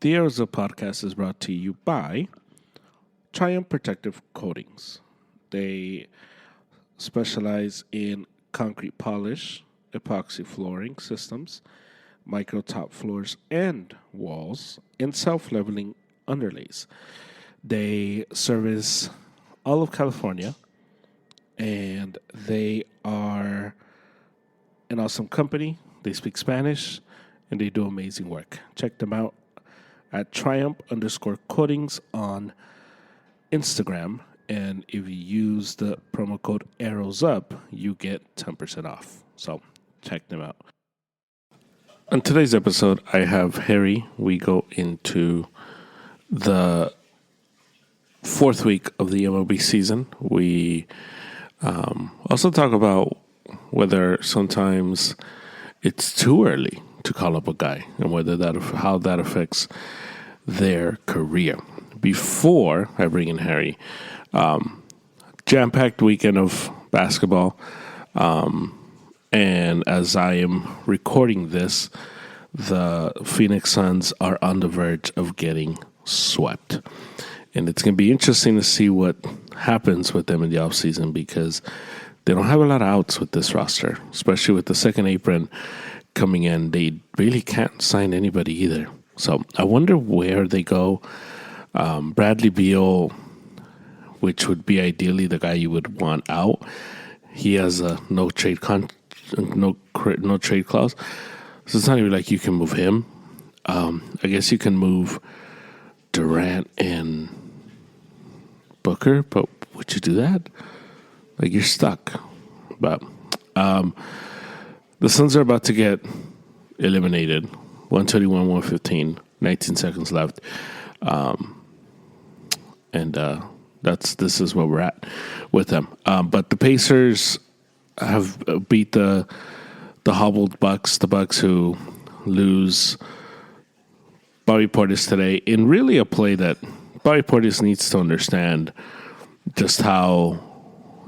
The Arizona podcast is brought to you by Triumph Protective Coatings. They specialize in concrete polish, epoxy flooring systems, micro top floors and walls, and self-leveling underlays. They service all of California, and they are an awesome company. They speak Spanish, and they do amazing work. Check them out at Triumph_coatings on Instagram. And if you use the promo code ARROWSUP, you get 10% off. So check them out. On today's episode, I have Harry. We go into the fourth week of the MLB season. We also talk about whether sometimes it's too early to call up a guy and how that affects their career. Before I bring in Harry, jam-packed weekend of basketball, and as I am recording this, the Phoenix Suns are on the verge of getting swept. And it's going to be interesting to see what happens with them in the offseason because they don't have a lot of outs with this roster, especially with the second apron coming in. They really can't sign anybody either. So I wonder where they go. Bradley Beal, which would be ideally the guy you would want out, he has a no trade clause. So it's not even like you can move him. I guess you can move Durant and Booker, but would you do that? Like, you're stuck. But the Suns are about to get eliminated. 121-115, 19 seconds left. This is where we're at with them. But the Pacers have beat the hobbled Bucks, the Bucks who lose Bobby Portis today in really a play that Bobby Portis needs to understand just how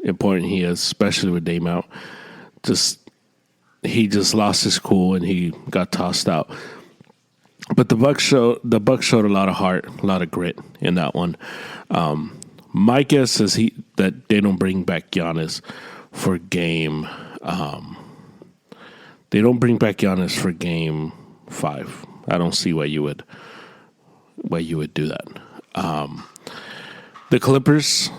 important he is, especially with Dame out. He just lost his cool and he got tossed out. But the Bucks showed a lot of heart, a lot of grit in that one. My guess is that they don't bring back Giannis for game. They don't bring back Giannis for game 5. I don't see why you would do that. The Clippers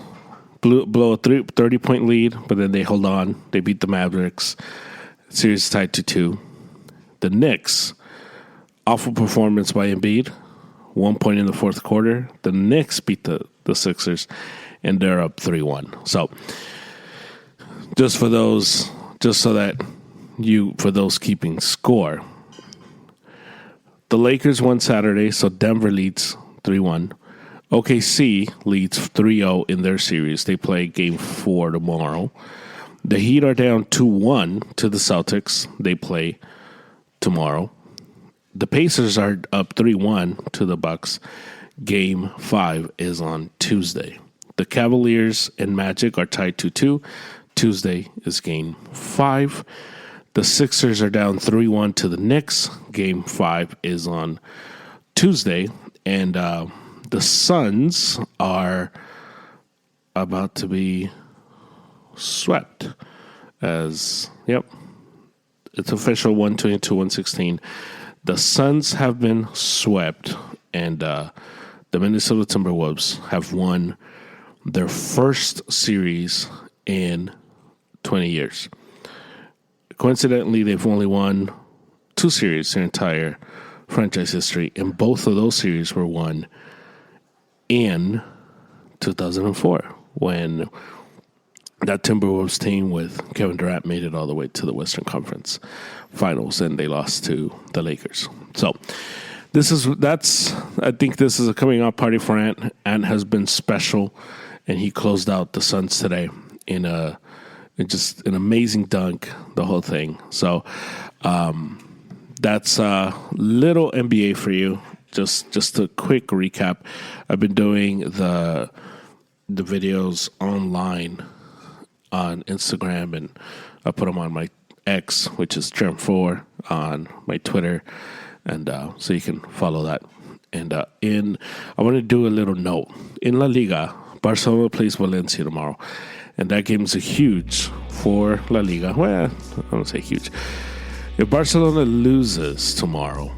blow a 30-point lead, but then they hold on. They beat the Mavericks. Series tied to 2. The Knicks, awful performance by Embiid. 1 point in the fourth quarter. The Knicks beat the Sixers, and they're up 3-1. So, for those keeping score, the Lakers won Saturday, so Denver leads 3-1. OKC leads 3-0 in their series. They play Game 4 tomorrow. The Heat are down 2-1 to the Celtics. They play tomorrow. The Pacers are up 3-1 to the Bucks. Game 5 is on Tuesday. The Cavaliers and Magic are tied 2-2. Tuesday is Game 5. The Sixers are down 3-1 to the Knicks. Game 5 is on Tuesday. And the Suns are about to be swept. It's official, 122-116. The Suns have been swept, and the Minnesota Timberwolves have won their first series in 20 years. Coincidentally, they've only won 2 series in their entire franchise history, and both of those series were won in 2004 when that Timberwolves team with Kevin Durant made it all the way to the Western Conference Finals, and they lost to the Lakers. So I think this is a coming out party for Ant. Ant has been special, and he closed out the Suns today in just an amazing dunk, the whole thing. So that's a little NBA for you. Just a quick recap. I've been doing the videos online on Instagram, and I put them on my X, which is Germ4, on my Twitter, and so you can follow that. And I want to do a little note. In La Liga, Barcelona plays Valencia tomorrow. And that game is huge for La Liga. Well, I don't say huge. If Barcelona loses tomorrow,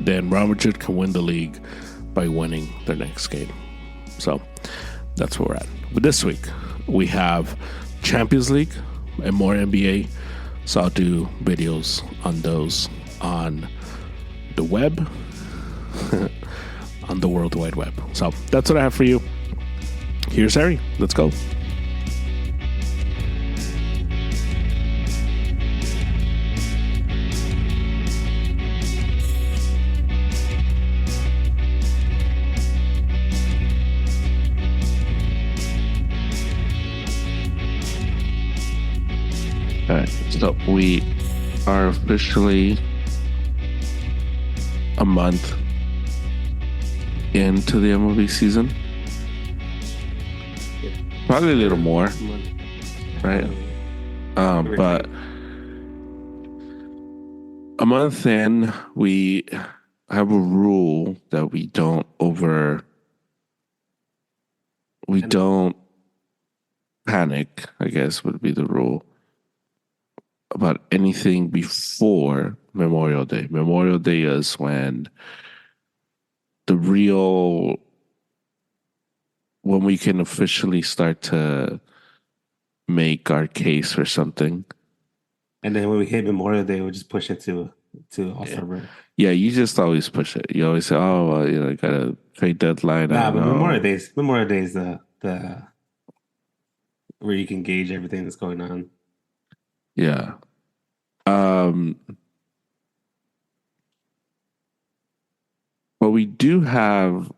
then Real Madrid can win the league by winning their next game. So that's where we're at. But this week, we have Champions League and more NBA. So I'll do videos on those on the web, on the World Wide Web. So that's what I have for you. Here's Harry. Let's go. All right, so we are officially a month into the MLB season. Probably a little more, right? But a month in, we have a rule that we don't panic, I guess would be the rule, about anything before Memorial Day. Memorial Day is when when we can officially start to make our case for something. And then when we hit Memorial Day, we'll just push it to All-Star break. Yeah, you just always push it. You always say, "Oh, well, you know, got a trade deadline." Nah, but Memorial Day is the where you can gauge everything that's going on. Yeah. But we do have,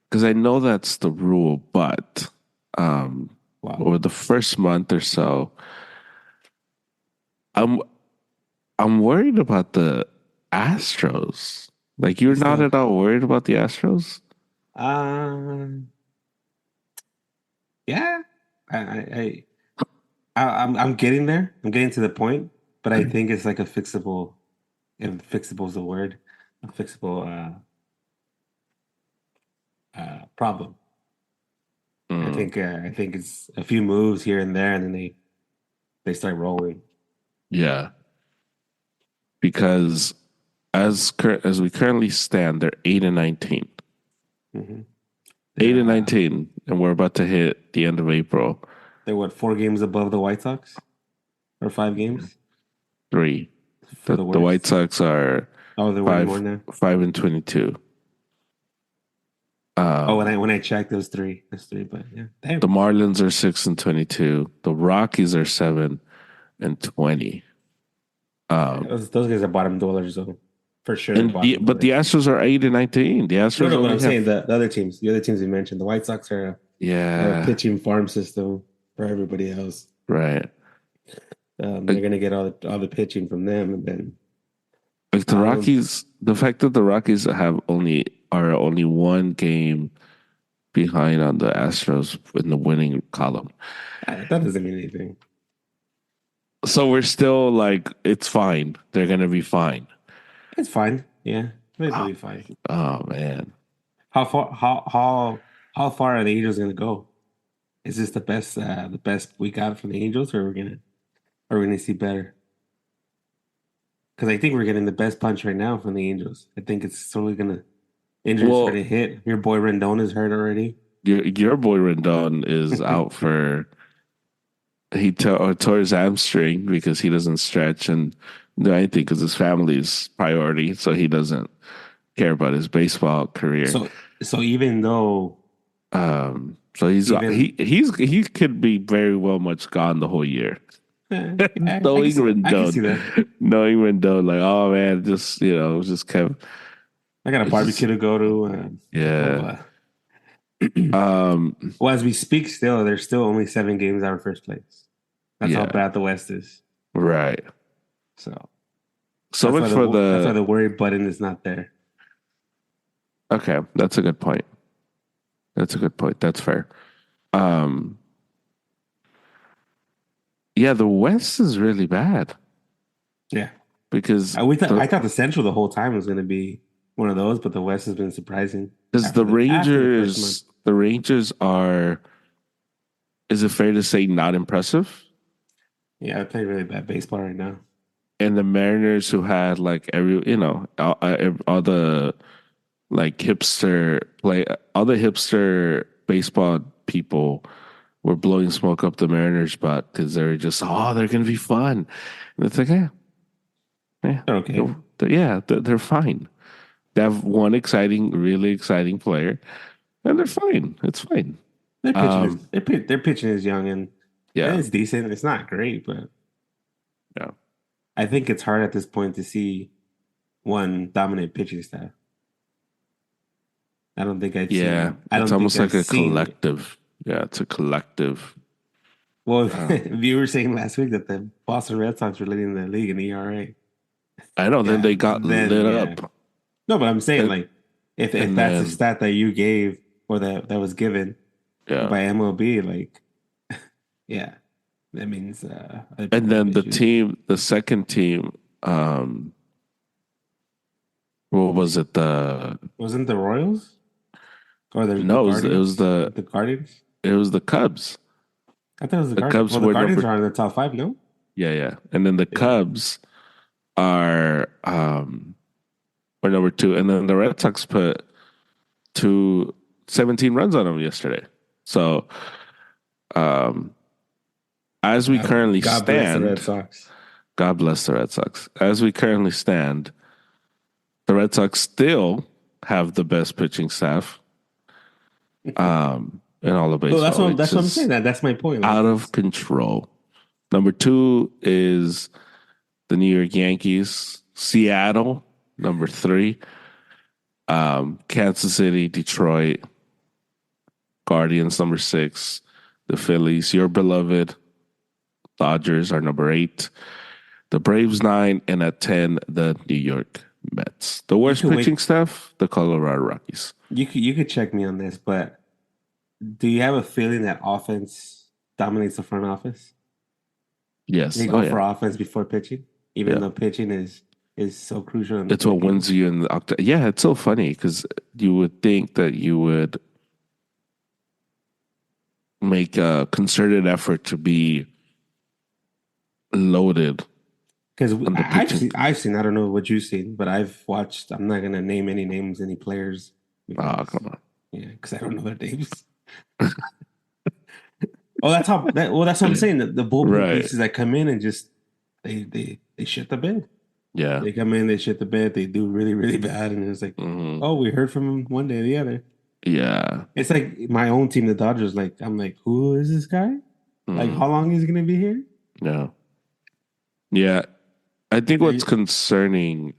because I know that's the rule, but over the first month or so, I'm worried about the Astros. Like, you're not at all worried about the Astros? Yeah, I'm getting there. I'm getting to the point, but I think it's like a fixable. If fixable is a word, a fixable problem. I think it's a few moves here and there, and then they start rolling. Yeah, because as we currently stand, they're 8-19. Mm-hmm. 8-19, and we're about to hit the end of April. They're what, 4 games above the White Sox, or 5 games? 3. The White Sox are they're winning more now. 5-22. When I checked, it was 3. That's 3, but yeah. Damn. The Marlins are 6-22. The Rockies are 7-20. Those guys are bottom dwellers, though, for sure. But the Astros are 8-19. The Astros. No, what I'm saying, the other teams you mentioned, the White Sox are a pitching farm system for everybody else. Right. They're gonna get all the pitching from them, and then like the Rockies. The fact that the Rockies are only 1 game behind on the Astros in the winning column. That doesn't mean anything. So we're still like, it's fine. They're gonna be fine. It's fine. Yeah, they'll be fine. Oh man, how far are the Angels gonna go? Is this the best we got from the Angels, or are we gonna see better? Because I think we're getting the best punch right now from the Angels. I think it's slowly gonna injuries hit. Your boy Rendon is hurt already. Your boy Rendon is out for. He tore his hamstring because he doesn't stretch and do anything because his family's priority, so he doesn't care about his baseball career. So even though, so he could be very well much gone the whole year. Knowing Rendon, like, oh man, just kept. I got a barbecue to go to. Yeah. Well, as we speak, there's still only 7 games out of first place. That's how bad the West is. Right. So much for that's why the worry button is not there. Okay, that's a good point. That's fair. Yeah, the West is really bad. Yeah. because I thought the Central the whole time was going to be one of those, but the West has been surprising the after the first month. Rangers are, is it fair to say, not impressive? Yeah, I play really bad baseball right now. And the Mariners, who had like every, all the like all the hipster baseball people were blowing smoke up the Mariners' butt because they're just, oh, they're gonna be fun. And it's like, yeah, They're okay. they're fine. They have one really exciting player, and they're fine. It's fine. Um, Their pitching is young and yeah, it's decent. It's not great, but yeah, I think it's hard at this point to see one dominant pitching staff. yeah. I It's don't think almost I've like a seen it. collective. Yeah, it's a collective. Well, Um, you were saying last week that the Boston Red Sox were leading the league in ERA. I know. Then Yeah, they got then lit yeah. up, No, but I'm saying and like if and that's a then stat that you gave or that was given yeah, by MLB, like yeah, that means other and people have then issues. the second team. Um, what was it? Wasn't the Royals or the No, Guardians? The Guardians? it was the Cubs. I thought it was the The Guardians. Cubs Well, the were Guardians number, are in the top five, no? yeah, and then the Yeah. Cubs are were number two, and then the Red Sox put 17 runs on them yesterday. So um, as we currently God bless the Red stand, Sox. God bless the Red Sox. As we currently stand, the Red Sox still have the best pitching staff in all of So baseball, which that's what I'm saying. is That's my point. Like out of it's control. Number two is the New York Yankees, Seattle, number three, Kansas City, Detroit, Guardians, number six, the Phillies, your beloved Dodgers are number eight, the Braves nine, and at 10, the New York Mets. The you worst could pitching wait. staff, the Colorado Rockies. You could check me on this, but do you have a feeling that offense dominates the front office? Yes. They Oh go for yeah. offense before pitching, even Yeah. though pitching is so crucial It's in a what game. wins you in the octave. Yeah, it's so funny because you would think that you would make a concerted effort to be loaded Because on the pitching. I've seen, I don't know what you've seen, but I've watched, I'm not gonna name any names, any players, Oh, because come on. yeah, because I don't know their names. Oh, that's what I'm saying. The bullpen Right. pieces that come in and just they shit the bed. Yeah. They come in, they shit the bed, they do really, really bad, and it's like, Hmm. oh, we heard from him one day or the other. Yeah. It's like my own team, the Dodgers, like I'm like, who is this guy? Like, Hmm. how long is he gonna be here? Yeah. Yeah. I think what's They, concerning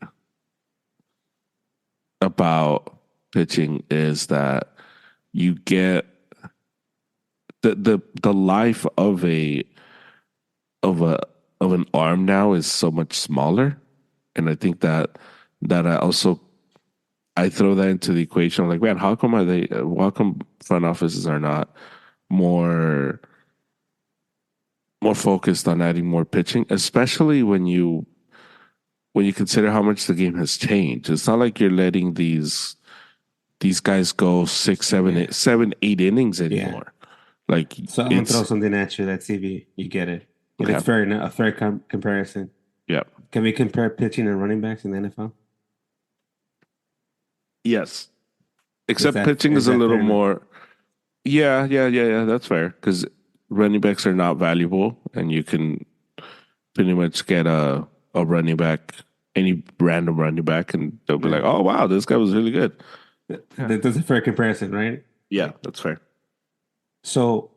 about pitching is that you get the life of of a of an arm now is so much smaller, and I think that I throw that into the equation. I'm like, man, how come front offices are not more more focused on adding more pitching, especially when you consider how much the game has changed. It's not like you're letting these guys go six, seven, yeah, eight, seven, 8 innings yeah. anymore. Like So I'm gonna throw it's something at you. Let's see if you get it. And okay. it's fair enough, a fair comparison. Yeah. Can we compare pitching and running backs in the NFL? Yes. Except pitching Is is a that little fair enough? more. Yeah. That's fair because running backs are not valuable, and you can pretty much get a running back, any random running back, and they'll be like, Yeah. "Oh wow, this guy was really good." Yeah. That's a fair comparison, right? Yeah, that's fair. So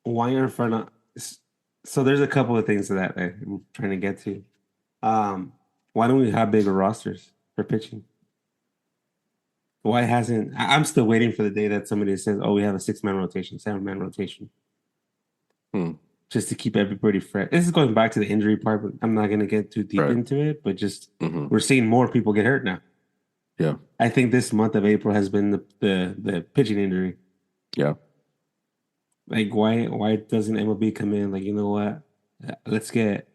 why aren't front of so there's a couple of things to that I'm trying to get to. Why don't we have bigger rosters for pitching? Why hasn't I'm still waiting for the day that somebody says, "Oh, we have a 6-man rotation, 7-man rotation," Hmm. just to keep everybody fresh. This is going back to the injury part, but I'm not going to get too deep Right. into it. But just Hmm. we're seeing more people get hurt now. Yeah. I think this month of April has been the pitching injury. Yeah. Like why doesn't MLB come in like, you know what? Let's get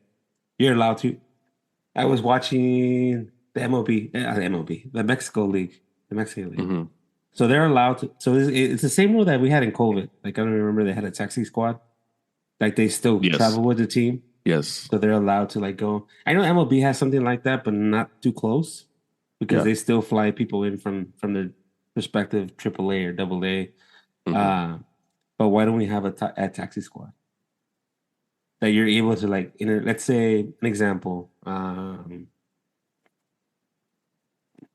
You're allowed to. I was watching the MLB, the Mexico League, the Mexican League. Hmm. So they're allowed to. So it's the same rule that we had in COVID. Like I don't remember they had a taxi squad. Like they still Yes. travel with the team, Yes. so they're allowed to like go. I know MLB has something like that, but not too close because Yeah. they still fly people in from the respective AAA or AA. Hmm. Uh, but why don't we have a taxi squad that you're able to like? Let's say an example.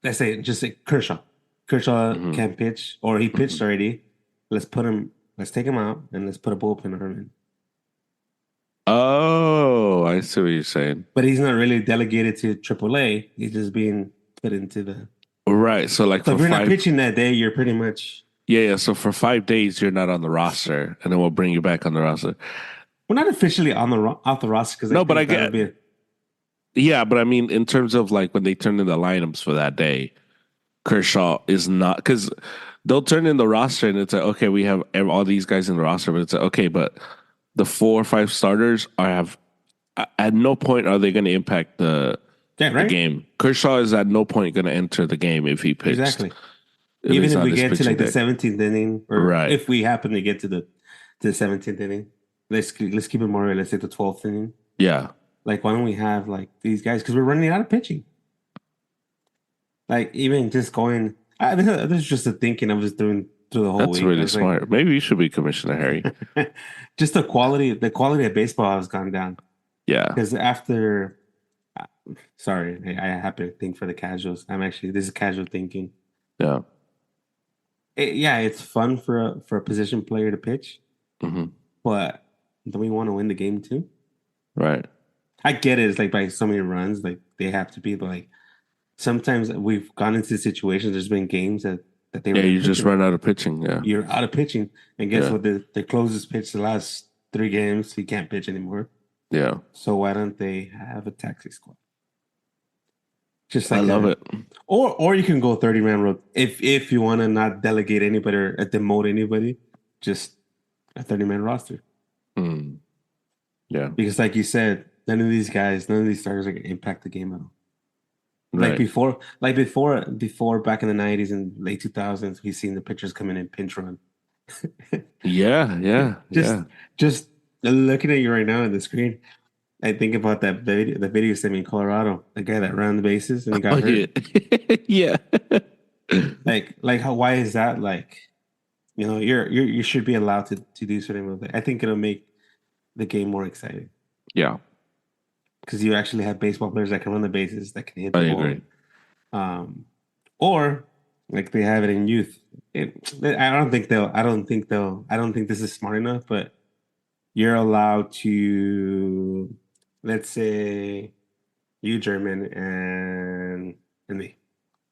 Let's say just say Kershaw. Kershaw Hmm. can't pitch, or he Hmm. pitched already. Let's put him. Let's take him out and let's put a bullpen arm in. Oh, I see what you're saying. But he's not really delegated to AAA. He's just being put into the. Right. So like So for if you're not five, pitching that day, you're pretty much. yeah, yeah. So for 5 days, you're not on the roster, and then we'll bring you back on the roster. We're not officially on the off the roster because I No, but I think that would get, be. yeah, but I mean, in terms of like when they turn in the lineups for that day, Kershaw is not because they'll turn in the roster and it's like, okay, we have all these guys in the roster, but it's like, okay, but the 4 or 5 starters are have at no point are they going to impact Yeah, the right. game. Kershaw is at no point going to enter the game if he pitched, Exactly. if Even it's if not we his get to pitching like the day. 17th inning, or Right. if we happen to get to the 17th inning, let's keep it more realistic. The 12th inning. Yeah. Like, why don't we have like these guys? Because we're running out of pitching. Like, even just going. This is just a thinking I was just doing through the whole That's week. I really was like, smart. Maybe you should be Commissioner Harry. just the quality of baseball has gone down. Yeah. Because after, uh, sorry, I happen to think for the casuals. This is casual thinking. Yeah. Yeah, it's fun for a position player to pitch, Hmm. but do we want to win the game too? Right. I get it. It's like by so many runs, like they have to be, but like sometimes we've gone into situations. There's been games that they Yeah. were the You just pitcher. run out of pitching. Yeah. You're out of pitching, and guess Yeah. what? The closest pitch the last 3 games, he can't pitch anymore. Yeah. So why don't they have a taxi squad? Just I like love it. or you can go 30-man road if you want to not delegate anybody or demote anybody, just a 30-man roster. Mm. Yeah. Because like you said, none of these starters are gonna impact the game at all. Right. Before back in the 90s and late 2000s, we've seen the pitchers coming in pinch run. Yeah. Yeah. just Yeah. just looking at you right now on the screen, I think about the video sent me in Colorado, the guy that ran the bases and he Oh got yeah. hurt. Yeah. Like how why is that like you should be allowed to do certain moves. I think it'll make the game more exciting Yeah. because you actually have baseball players that can run the bases, that can hit I the ball. agree. Um, or like they have it in youth. I don't think this is smart enough, but you're allowed to, let's say, you German and me.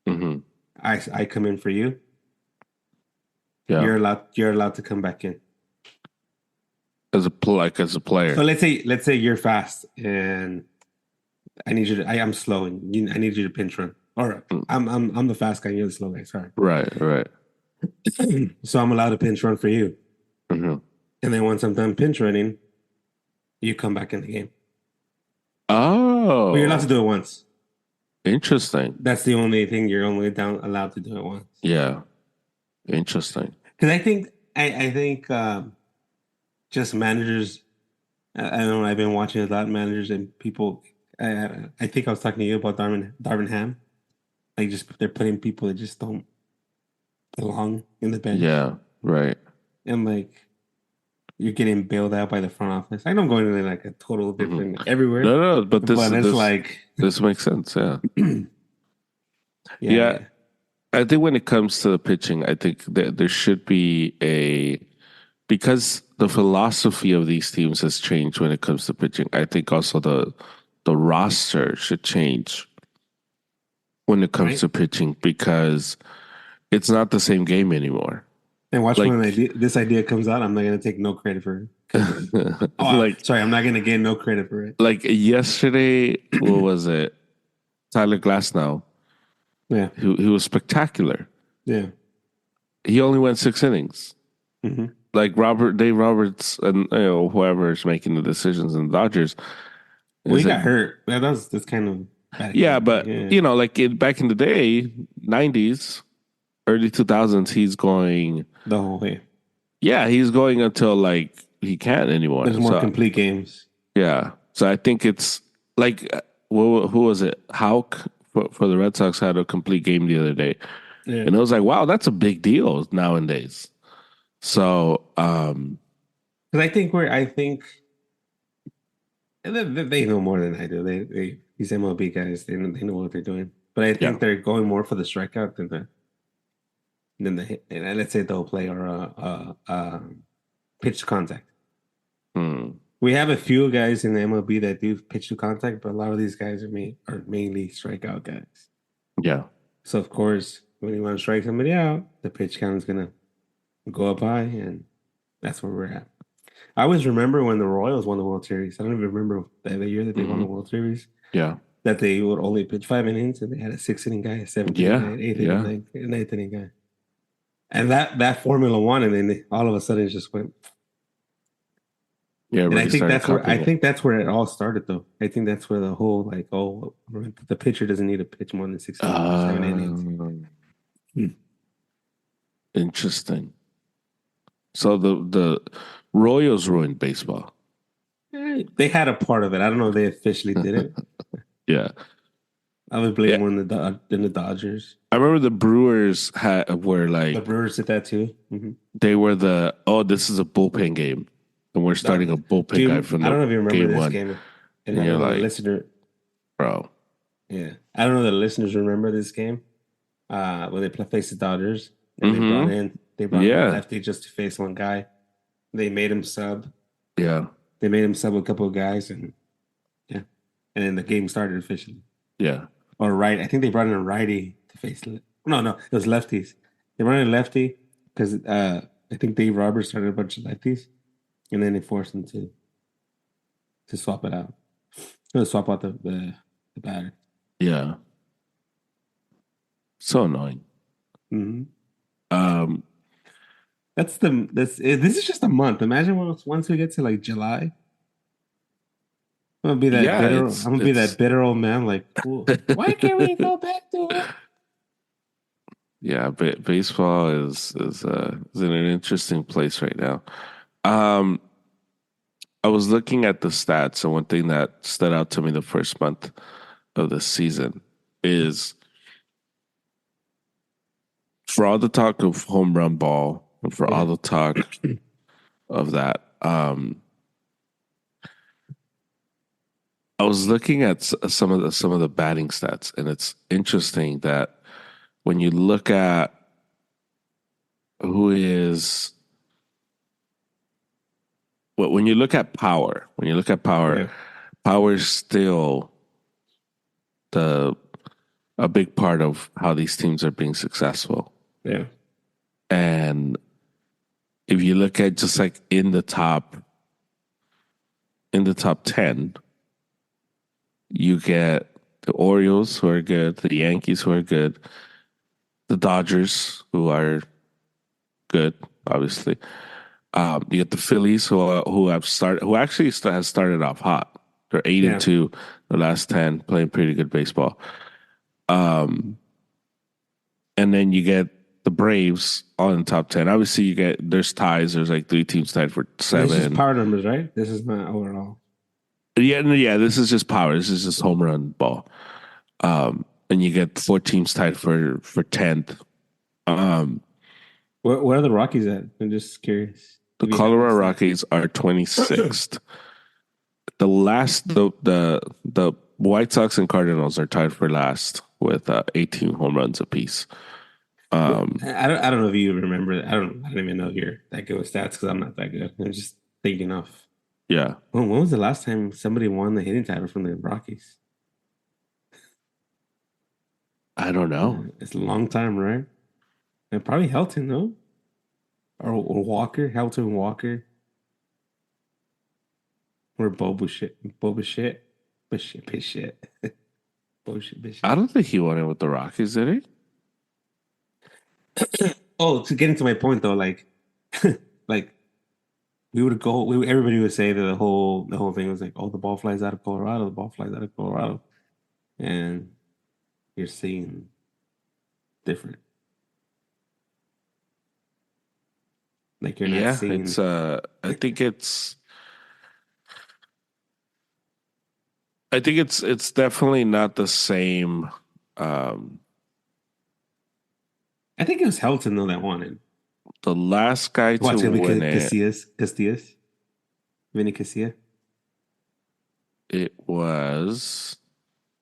Hmm. I come in for you. Yeah. You're allowed to come back in. As a So player. let's say you're fast and I'm slow and I need you to pinch run. Or Mm. I'm the fast guy and you're the slow guy. Sorry. Right. Right. So I'm allowed to pinch run for you. Hmm. And then once I'm done pinch running, you come back in the game. But you're allowed to Oh, do it once. interesting. That's the only thing you're only allowed to do it once. Yeah. Interesting. Because I think just managers. I don't know. I've been watching a lot of managers and people. I think I was talking to you about Darvin Ham. Like just they're putting people that just don't belong in the bench, Yeah. Right. and like you're getting bailed out by the front office. I know I'm going to like a total Hmm. different everywhere, No, no, but but it's like this makes sense. Yeah. yeah, Yeah. yeah. I think when it comes to the pitching, I think that there should be because the philosophy of these teams has changed when it comes to pitching. I think also the roster should change when it comes Right. to pitching because it's not the same game anymore. And watch when Like this idea comes out. I'm not gonna take no credit for it. like Sorry, I'm not gonna get no credit for it. like yesterday, what was it? Tyler Glasnow. Yeah, He was spectacular. yeah. He only went 6 innings. Hmm. Like Dave Roberts, and whoever is making the decisions in the Dodgers, Well, It's he like, got hurt. That's kind of bad yeah, example. but Yeah, you know, like back in the day, 90s, early 2000s, he's going, the whole way. yeah, he's going until like he can't There's anymore. more So complete games. yeah, so I think it's like, who was it? Hauk for the Red Sox had a complete game the other day, Yeah, and it was like, wow, that's a big deal nowadays. So, because I think and they know more than I do. These MLB guys, they know what they're doing. But I yeah, think they're going more for the strikeout than the hit. And let's say they'll play or pitch to contact. hmm, We have a few guys in the MLB that do pitch to contact, but a lot of these guys are mainly strikeout guys. yeah, So of course, when you want to strike somebody out, the pitch count is gonna go up high, and that's where we're at. I always remember when the Royals won the World Series. I don't even remember the year that they won hmm, the World Series. yeah, That they would only pitch 5 innings, and they had a 6 inning guy, a seventh inning guy, yeah, an eighth inning, yeah, ninth inning guy, and that formula won, and then all of a sudden it just went. yeah. And I Everybody think started I copying it. think that's where it all started, though. I think that's where the whole like, oh, the pitcher doesn't need to pitch more than 6 innings or 7 innings. Um, Hmm. Interesting. So the Royals ruined baseball. They had a part of it. I don't know if they officially did it. Yeah, I would blame yeah. more than the Dodgers. I remember the Brewers were The like, Brewers did that too. Mm-hmm. they were the, oh, this is a bullpen game, and we're starting a bullpen guy from I the don't know if you remember game this one, game, and and I you're don't know the like, listener. bro, Yeah, I don't know the listeners remember this game. When they faced the Dodgers, and mm-hmm, they brought in a yeah, lefty just to face one guy. They made him sub. yeah, They made him sub a couple of guys, and yeah, and then the game started officially. yeah, Or right, I think they brought in a righty to face. No, it was lefties. They brought in a lefty because I think Dave Roberts started a bunch of lefties, and then they forced him to swap it out. To swap out the batter. yeah. So annoying. Mm-hmm. Um, This is just a month. Imagine once we get to like July. yeah, I'm gonna be that bitter old man. Like, why can't we go back to it? yeah. Baseball is in an interesting place right now. Um, I was looking at the stats, and one thing that stood out to me the first month of the season is, for all the talk of home run ball and for Yeah, all the talk of that, I was looking at some of the batting stats, and it's interesting that when you look at who is when you look at power, yeah, power is still the a big part of how these teams are being successful. yeah, And if you look at just like in the top 10, you get the Orioles who are good, the Yankees who are good, the Dodgers who are good, obviously. You get the Phillies who actually has started off hot. They're 8 and yeah. 2 the last 10, playing pretty good baseball. And then you get the Braves all in the top 10. Obviously, there's ties. There's like three teams tied for And this is 7. power numbers, right? This is not overall. Yeah, no, yeah. This is just power. This is just home run ball. And you get 4 teams tied for 10th. Where are the Rockies at? I'm just curious The if you have Colorado this stat. Rockies are 26th. The White Sox and Cardinals are tied for last with 18 home runs apiece. I don't know if you remember. I don't even know if you're that good with stats because I'm not that good. I'm just thinking of. Yeah, When was the last time somebody won the hitting title from the Rockies? I don't know. It's a long time, right? And probably Helton, no? Or Walker, Helton Walker, or Boba shit, but shit, bullshit, I shit. don't think he won it with the Rockies, did he? Oh, to get into my point though, like, like we would go. Everybody would say that the whole thing was like, "Oh, the ball flies out of Colorado. The ball flies out of Colorado," and you're seeing different. Like you're not Yeah, it's seeing. I think it's definitely not the same. Um, I think it was Helton though that won it. the last guy to What's gonna be win it, Casillas, Vinny Casilla. it was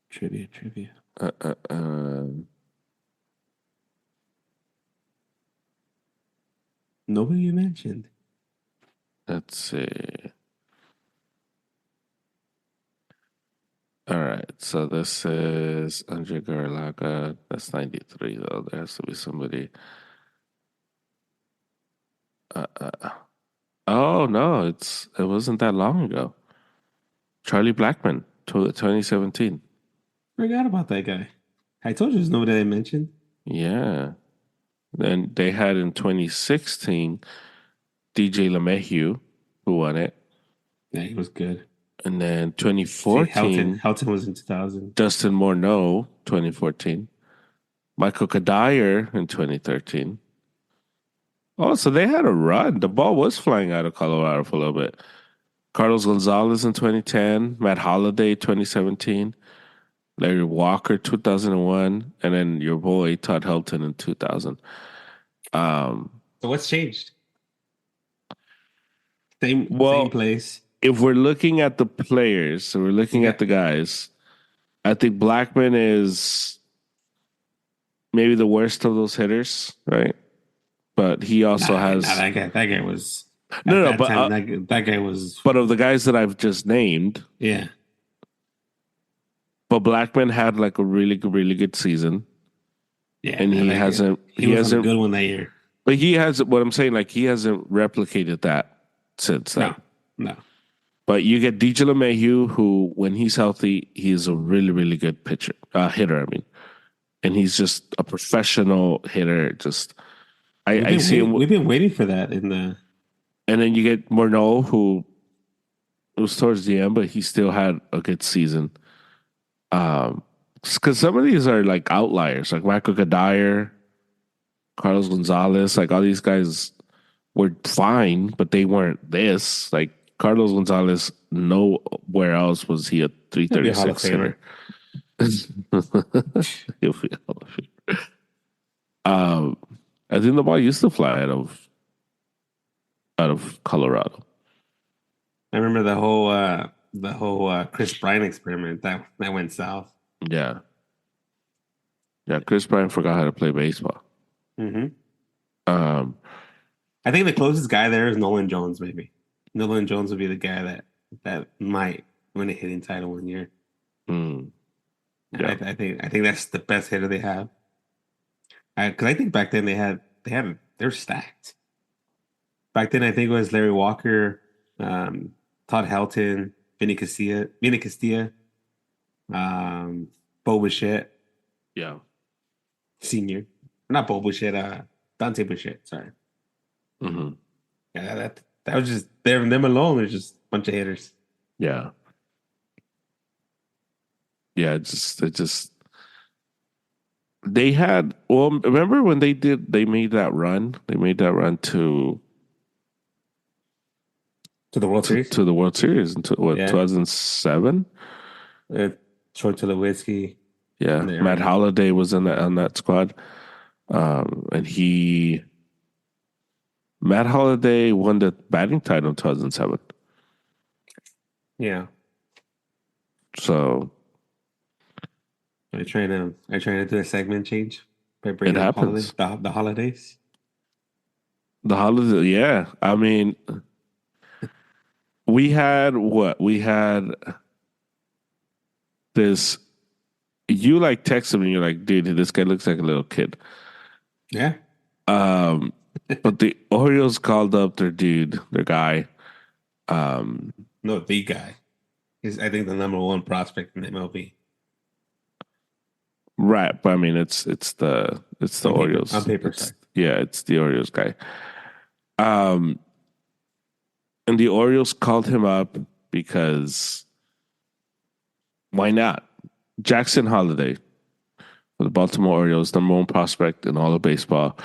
Trivia. uh, uh, uh, Nobody you mentioned. let's see. All right, so this is Andre Garlaga. That's 93 though. There has to be somebody. Uh, uh, oh no, it wasn't that long ago. Charlie Blackman, 2017. Forgot about that guy. I told you there's nobody I mentioned. Yeah. Then they had in 2016 DJ LeMahieu, who won it. Yeah, he was good. And then See, Helton. 2014, Helton was in 2000. Dustin Morneau, 2014. Michael Kadire in 2013. Oh, so they had a run. The ball was flying out of Colorado for a little bit. Carlos Gonzalez in 2010, Matt Holliday 2017, Larry Walker 2001, and then your boy Todd Helton in 2000. Um, So what's changed? Same well, place. if we're looking at the players, so we're You looking at got the guys, I think Blackman is maybe the worst of those hitters, right? But he also nah, has that guy was at no, that but time that guy was of the guys that I've just named, yeah. but Blackman had like a really good season, Yeah, and no, that guy, he he was on a hasn't, good one that year. but he has what I'm saying, like he hasn't replicated that since then. No, no. But you get DJ LeMahieu, who when he's healthy, he is a really good pitcher, hitter. I mean, and he's just a professional hitter. Just I see him, We've been waiting for that in the and then you get Morneau, who was towards the end, but he still had a good season. Because some of these are like outliers, like Michael Kadire, Carlos Gonzalez, like all these guys were fine, but they weren't this. Like Carlos Gonzalez, nowhere else was he a he'll be a Hall of 336 Famer. hitter. He'll be a Hall of Famer. I think the ball used to fly out of Colorado. I remember the whole Chris Bryant experiment that went south. Yeah. Yeah, Chris Bryant forgot how to play baseball. Hmm. Um, I think the closest guy there is Nolan Jones. Maybe Nolan Jones would be the guy that might win a hitting title one year. mm, yeah, I think that's the best hitter they have. Because I think back then they're stacked. Back then, I think it was Larry Walker, Todd Helton, Vinny Castilla, Bo Bichette yeah. Senior, not Bo Bichette, Dante Bichette. Sorry, Hmm. yeah, that was just them alone. There's just a bunch of hitters. Yeah. Yeah, they had well remember when they made that run? They made that run To the World Series, to the World Series into what yeah. 2007? Troy Tulowitzki, Yeah. Matt there. Holliday was in on that squad. And Matt Holliday won the batting title in 2007. Yeah, So I trying to do a segment change by it bringing up happens. the holidays. The holiday, yeah. I mean, we had what? We had this. You like texted me. You're like, dude, this guy looks like a little kid. Yeah, But the Orioles called up their guy. no, the guy is I think the number one prospect in MLB Right, but I mean, it's the on paper. On Orioles. paper, It's sorry. yeah, it's the Orioles guy. Um, And the Orioles called him up because why not? Jackson Holiday for the Baltimore Orioles, number one prospect in all of baseball.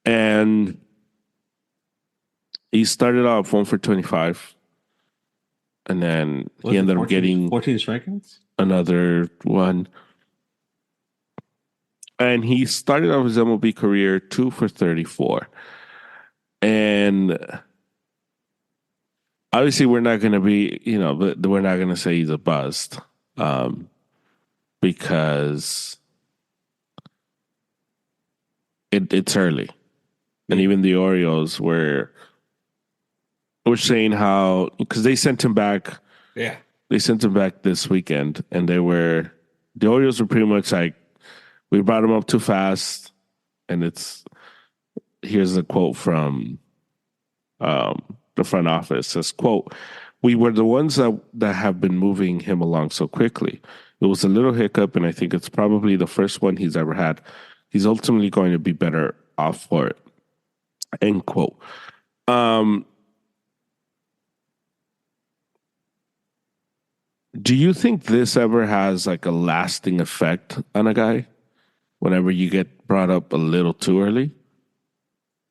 And he started off 1 for 25. And then he Was it ended up getting 14 strikeouts? another one. And he started off his MLB career 2 for 34. And obviously, we're not going to be, but we're not going to say he's a bust because it's early. And even the Orioles were saying how, because they sent him back. Yeah. They sent him back this weekend, and the Orioles were pretty much like, we brought him up too fast. And here's a quote from the front office. It says, quote, we were the ones that have been moving him along so quickly. It was a little hiccup, and I think it's probably the first one he's ever had. He's ultimately going to be better off for it. End quote. Do you think this ever has like a lasting effect on a guy whenever you get brought up a little too early?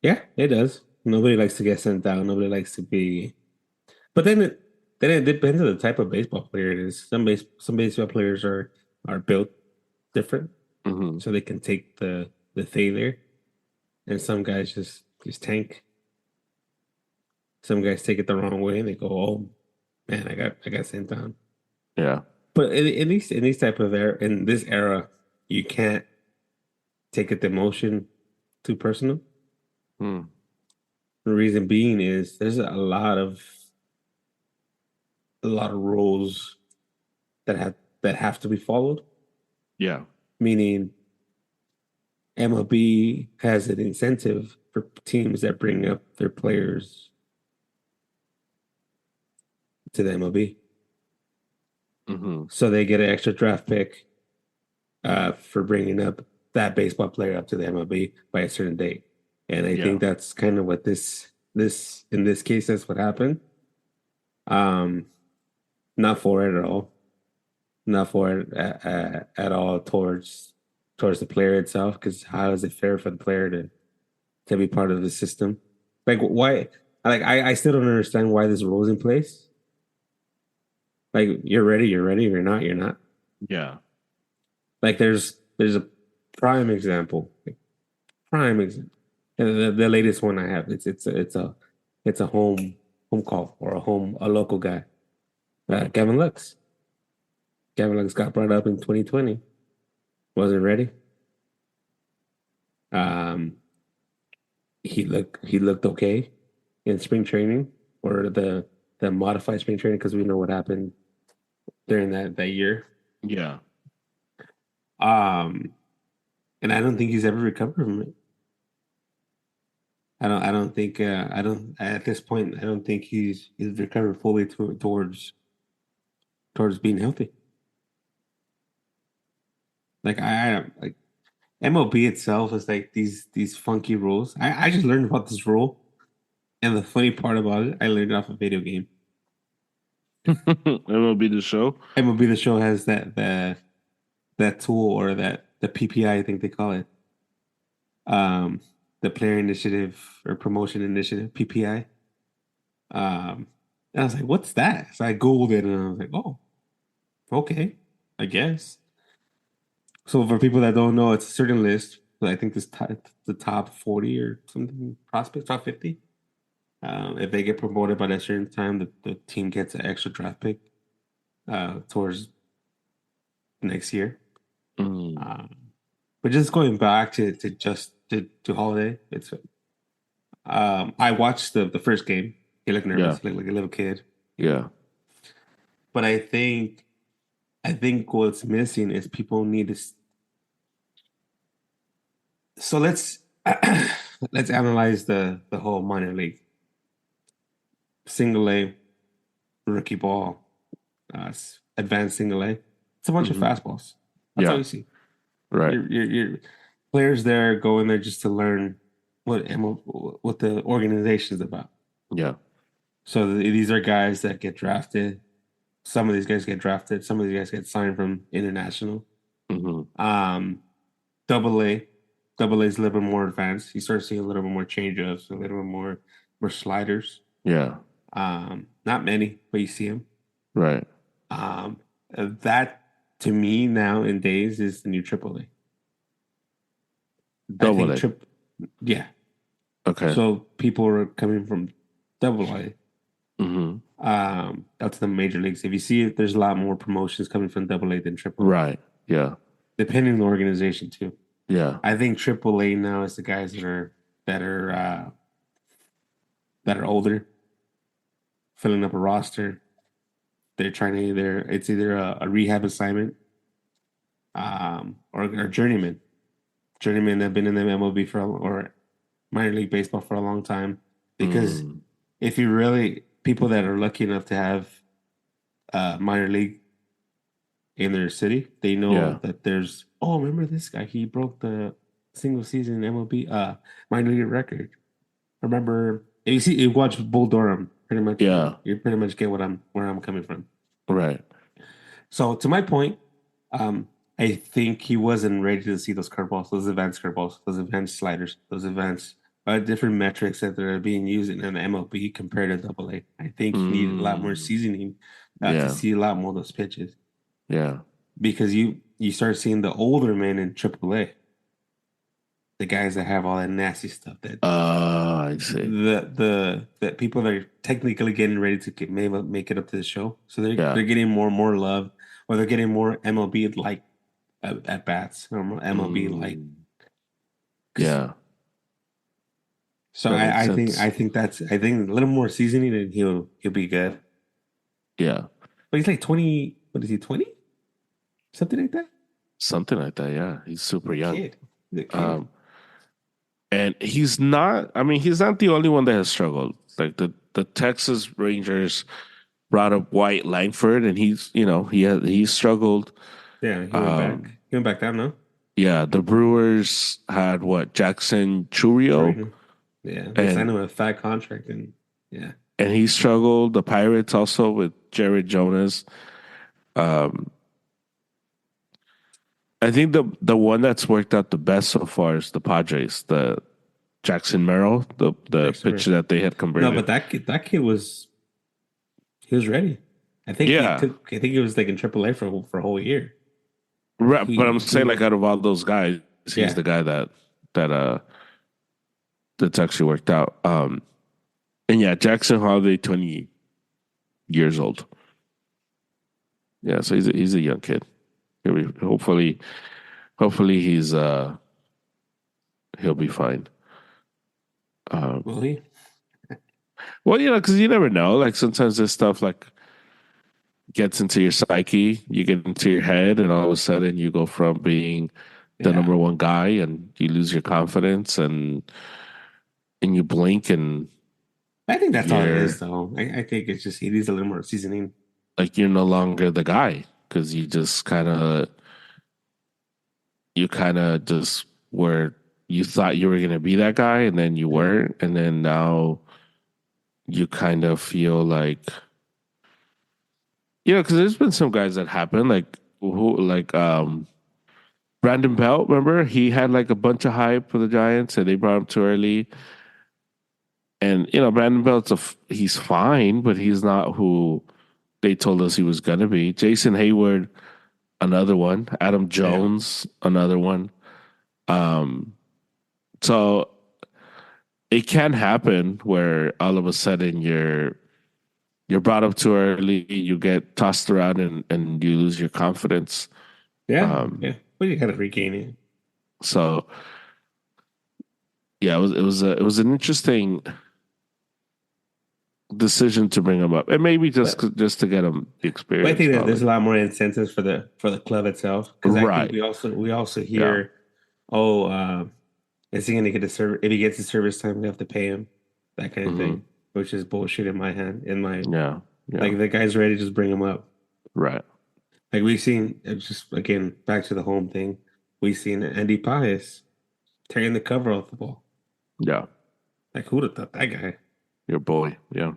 Yeah, it does. Nobody likes to get sent down. Nobody likes to be. But then it depends on the type of baseball player it is. Some baseball players are built different, Mm-hmm. so they can take the failure, and some guys just tank. Some guys take it the wrong way and they go, "Oh man, I got sent down." Yeah. But at least in these type of in this era, you can't take it the emotion too personal. Mm. The reason being is there's a lot of rules that have to be followed. Yeah. Meaning MLB has an incentive for teams that bring up their players to the MLB. Mm-hmm. So they get an extra draft pick for bringing up that baseball player up to the MLB by a certain date. And I Yeah. think that's kind of what this in this case that's what happened. Um, not for it at all. Not for it at all towards the player itself. Because how is it fair for the player to be part of the system? Like why? Like I still don't understand why this rule is in place. Like you're ready, you're ready. If you're not, you're not. Yeah. Like there's a prime example, like, prime example. And the latest one I have, it's a home call or a local guy. Gavin Lux. Gavin Lux got brought up in 2020. Wasn't ready. Um, he looked okay in spring training or the modified spring training because we know what happened during that year. Yeah. Um, and I don't think he's ever recovered from it. I don't think I don't at this point I don't think he's recovered fully towards being healthy. Like I like MLB itself is like these funky rules. I just learned about this rule, and the funny part about it, I learned it off a video game. MLB the show. MLB the show has that tool or that the PPI I think they call it, um, the player initiative or promotion initiative PPI. And I was like, "What's that?" So I googled it, and I was like, "Oh, okay, I guess." So for people that don't know, it's a certain list. I think the top 40 or something prospects, top 50. If they get promoted by that certain time, the team gets an extra draft pick towards next year. Mm. Um, but just going back to Holiday, it's I watched the first game. He looked Yeah. nervous, he looked like a little kid. Yeah. But I think what's missing is people need to. So let's analyze the whole minor league single A rookie ball, advanced single A. It's a bunch of Mm-hmm. fastballs. That's all Yeah. you see. Right. Your players there go in there just to learn what the organization is about. Yeah. So these are guys that get drafted. Some of these guys get drafted. Some of these guys get signed from international. Hmm. Um, double A, double A is a little bit more advanced. You start seeing a little bit more changeups, a little bit more sliders. Yeah. Not many, but you see them. Right. Um, that to me now in days is the new triple A. I Double think A. yeah. Okay. So people are coming from double A Hmm. out to the major leagues. If you see it, there's a lot more promotions coming from double A than triple A, Right. Yeah. depending on the organization too. Yeah. I think triple A now is the guys that are uh, that are older, filling up a roster. They're trying to either a rehab assignment or journeyman. Journeymen have been in the MLB or minor league baseball for a long time. Because Mm. if you really people that are lucky enough to have minor league in their city, they know Yeah. that there's remember this guy? He broke the single season MLB minor league record. Remember you watch Bull Durham, pretty much Yeah. you pretty much get where I'm coming from. Right. So to my point, um, I think he wasn't ready to see those curveballs, those advanced curveballs, those advanced sliders, those advanced different metrics that are being used in an MLB compared to Double A. I think he needed a lot more Mm. seasoning to Yeah. see a lot more of those pitches Yeah. because you start seeing the older men in Triple A, the guys that have all that nasty stuff that I see. the people that are technically getting ready to make it up to the show. So Yeah. they're getting more love, or they're getting more MLB like at bats, or more MLB like. Mm. Yeah. So That makes I sense. think I think a little more seasoning and he'll be good. Yeah. But he's like 20. What is he, 20? Something like that. Something like that. Yeah. He's super young. Kid, he's a kid. Um, and he's not, I mean, he's not the only one that has struggled. Like the Texas Rangers brought up White Langford and he's struggled. Yeah, he went back. Um, He went back down, no? yeah, the Brewers had what, Jackson Churio, True. Yeah, they signed and him a fat contract, and yeah, he struggled. The Pirates also with Jared Jonas. Um, I think the one that's worked out the best so far is the Padres, the Jackson Merrill, the Jackson. pitcher that they had No, converted. but that kid was he was ready. Yeah, I think he was like in AAA for a whole year. right, but I'm He saying like was out of all those guys, he's yeah. the guy that that's actually worked out. And yeah, Jackson Holiday, 20 years old. Yeah, so he's a young kid. Hopefully he'll be fine. Um, Well, he well, because you never know. Like sometimes this stuff like gets into your psyche, you get into your head, and all of a sudden you go from being the yeah. number one guy, and you lose your confidence, and you blink, and I think that's all it is, you're though. I think it's just he needs a little more seasoning. like you're no longer the guy because you kind of just were you thought you were gonna be that guy, and then you Yeah, weren't, and then now you kind of feel like because there's been some guys that happen like Brandon Belt, remember? He had like a bunch of hype for the Giants and they brought him too early. And Brandon Belt's he's fine, but he's not who they told us he was gonna be. Jason Hayward, another one. Adam yeah, Jones, another one. Um, so it can happen where all of a sudden you're brought up too early, you get tossed around and you lose your confidence. yeah, Um, yeah. But you gotta regain it. so yeah, it was an interesting decision to bring him up, and maybe just But just to get him the but I experience, think that there's probably. a lot more incentives for the club itself because I think Right? we also Yeah. hear, oh, is he gonna get the service? If he gets the service time, we have to pay him, that kind of Hmm. thing, which is bullshit in my hand. In my Yeah. Yeah. like the guy's ready, just bring him up. Right. Like we've seen, just again back to the home thing. We've seen Andy Pius tearing the cover off the ball. Yeah. Like who'd have thought that guy? Your boy. Yeah.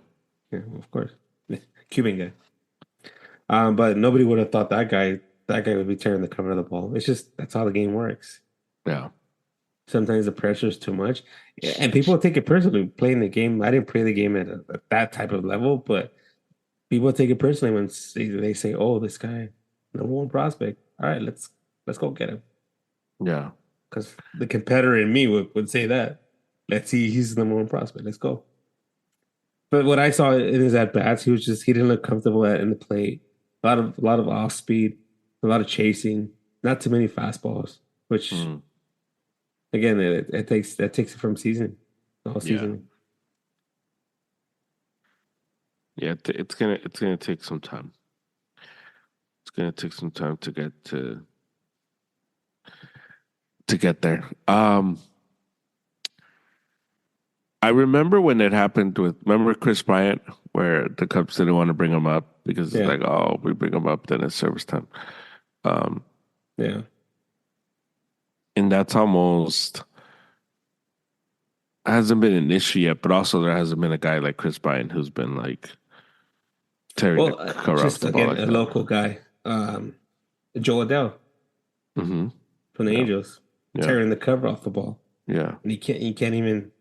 Yeah, of course. Cuban guy. But nobody would have thought that guy would be tearing the cover of the ball. It's just that's how the game works. Yeah. Sometimes the pressure is too much, and people take it personally. Playing the game, I didn't play the game at that type of level, but people take it personally when they say, "Oh, this guy, number one prospect. All right, let's go get him." Yeah. Because the competitor in me would say that. Let's see, he's the number one prospect. Let's go. But what I saw in his at bats, he didn't look comfortable in the plate. A lot of off speed, a lot of chasing, not too many fastballs. Which Mm. again, it takes it from season, all Yeah. season. Yeah. It's gonna take some time. It's gonna take some time to get there. I remember when it happened remember Chris Bryant, where the Cubs didn't want to bring him up because it's Yeah, like, oh, we bring him up, then it's service time. Um, yeah. and that's almost hasn't been an issue yet, but also there hasn't been a guy like Chris Bryant who's been like tearing the Well, cover off just the ball again, like a that. local guy, Joe Adele Mm-hmm. from the Yeah, Angels, yeah, tearing the cover off the ball, yeah, and he can't even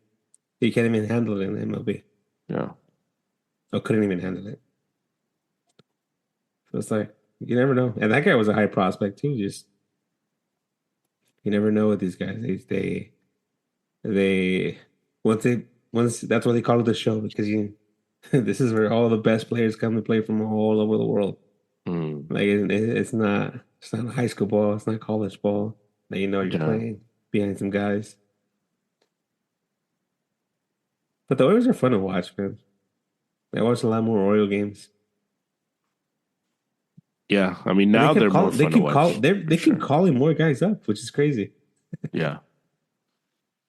handle it in the MLB. yeah, Or couldn't even handle it. So it's like you never know. And that guy was a high prospect too. Just you never know with these guys. They once that's why they call it the show because you this is where all the best players come to play from all over the world. mm, Like it's not high school ball. It's not college ball. Now you know you're yeah, playing behind some guys. But the Orioles are fun to watch, man. I watch a lot more Oriole games. yeah. I mean, And they now kept they're more calling. They fun to keep call. watch They for they keep sure. calling more guys up, which is crazy. Yeah,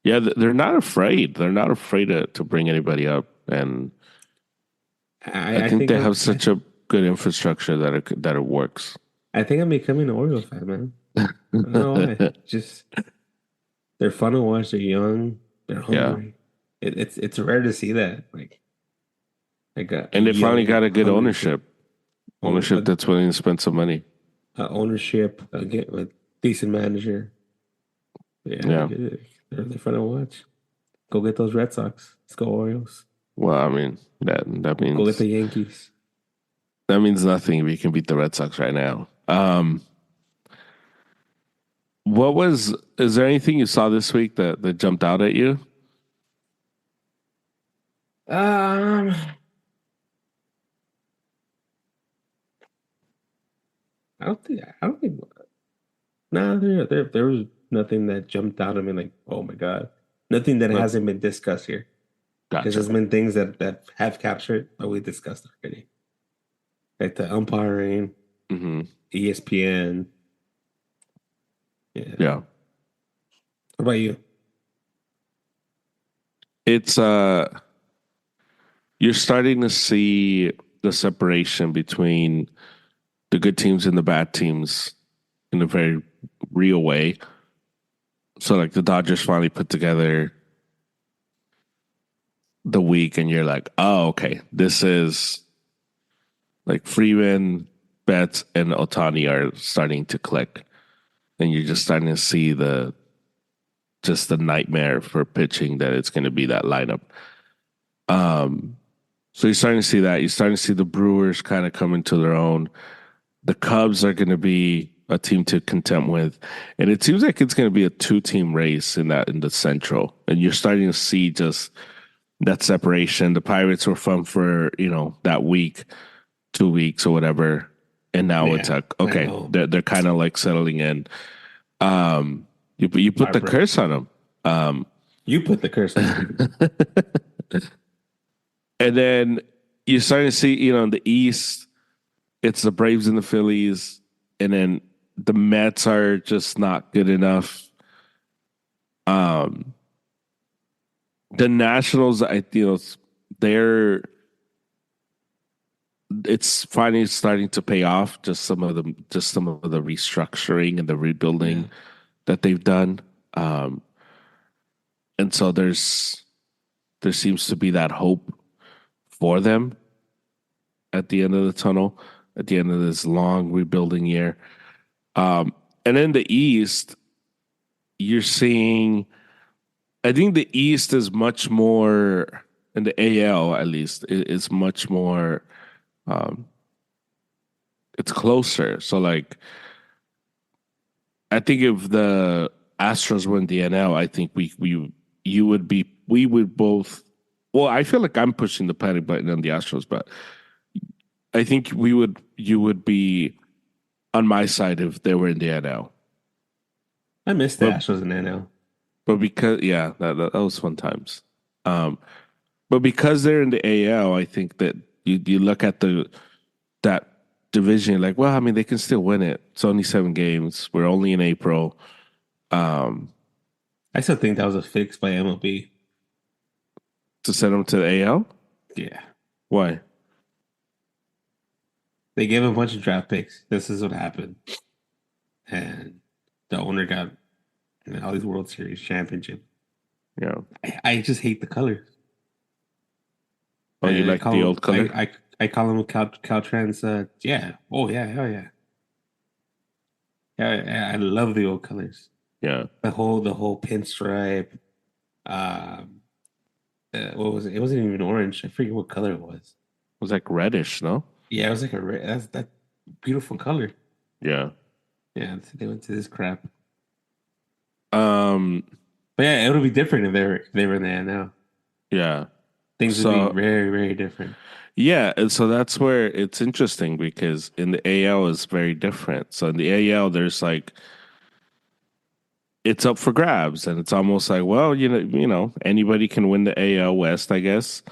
yeah. They're not afraid. They're not afraid to bring anybody up, and I I think think they have such a good infrastructure that it works. I think I'm becoming an Oriole fan, man. I don't know why. Just they're fun to watch. They're young. They're Yeah. hungry. It's rare to see that. Like a And they finally young, got a good hungry team. ownership. Oh, Ownership that's willing to spend some money. ownership again with decent manager. Yeah, Yeah. they're fun to watch. Go get those Red Sox. Let's go Orioles. Well, I mean that Go get means the Yankees. nothing if you can beat the Red Sox right now. Is there anything you saw this week that jumped out at you? Um, I don't think. Nah, there was nothing that jumped out at me like, oh my God. Nothing that But hasn't been discussed here. Because gotcha. there's been things that have captured, but we discussed already. Like the umpiring, Hmm. ESPN. Yeah. Yeah. What about you? It's you're starting to see the separation between the good teams and the bad teams in a very real way. So like the Dodgers finally put together the week and you're like, oh, okay, this is like Freeman, Betts, and Otani are starting to click. And you're just starting to see the nightmare for pitching that it's going to be that lineup. So you're starting to see that. You're starting to see the Brewers kind of come into their own. The Cubs are going to be a team to contend with, and it seems like it's going to be a two-team race in the Central. And you're starting to see just that separation. The Pirates were fun for that week, 2 weeks or whatever, and now it's Yeah, like I okay, know. they're kind of like settling in. You put the Heartbreak. curse on them. You put the curse on them. And then you're starting to see, in the East, it's the Braves and the Phillies, and then the Mets are just not good enough. Um, the Nationals, they're it's finally starting to pay off. Just some of the restructuring and the Yeah. rebuilding that they've done, um, and so there seems to be that hope for them. at the end of the tunnel, at the end of this long rebuilding year. And in the East, you're seeing, I think the East is much more, in the AL at least, it's much more, it's closer. So, like, I think if the Astros win the NL, I think you would be, we would both, well, I feel like I'm pushing the panic button on the Astros, but I think you would be on my side if they were in the NL. I miss the But Astros in NL. but because yeah, that was fun times. Um, but because they're in the AL, I think that you look at that division like, well, I mean, they can still win it. It's only 7 games. We're only in April. I still think that was a fix by MLB. To send them to the AL. Yeah. Why? They gave him a bunch of draft picks. This is what happened. And the owner got all these World Series championship. Yeah. I just hate the colors. Oh, you I like call the them old color? I call them Caltrans. Yeah. Oh yeah. Hell yeah. Yeah. I love the old colors. Yeah. The whole pinstripe. Um, what was it? It wasn't even orange. I forget what color it was. It was like reddish, no? Yeah, it was like a red. That's that beautiful color. Yeah. Yeah, they went to this crap. Um. But yeah, it would be different if they were in the NL. Yeah. Things would be So very, very different. yeah, and so that's where it's interesting because in the AL is very different. So in the AL, there's like it's up for grabs, and it's almost like, well, anybody can win the AL West, I guess,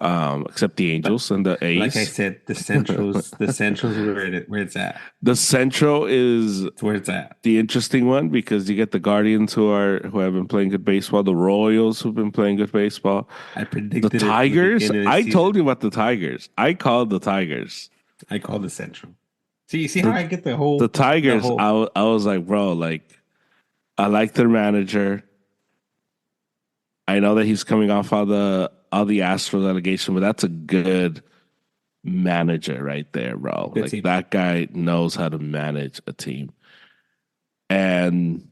except the But Angels and the like I A's. said, the Central's where it's at. The Central is It's where it's at. the interesting one because you get the Guardians who have been playing good baseball, the Royals who've been playing good baseball, I the predicted it from the Tigers. beginning of the I told season. you about the Tigers. I called the Tigers. I call the Central. See how The I get the the whole the Tigers. whole. I was like, bro, like I like their manager. I know that he's coming off all the Astros allegation, but that's a good manager right there, bro. Good Like team. that guy knows how to manage a team. And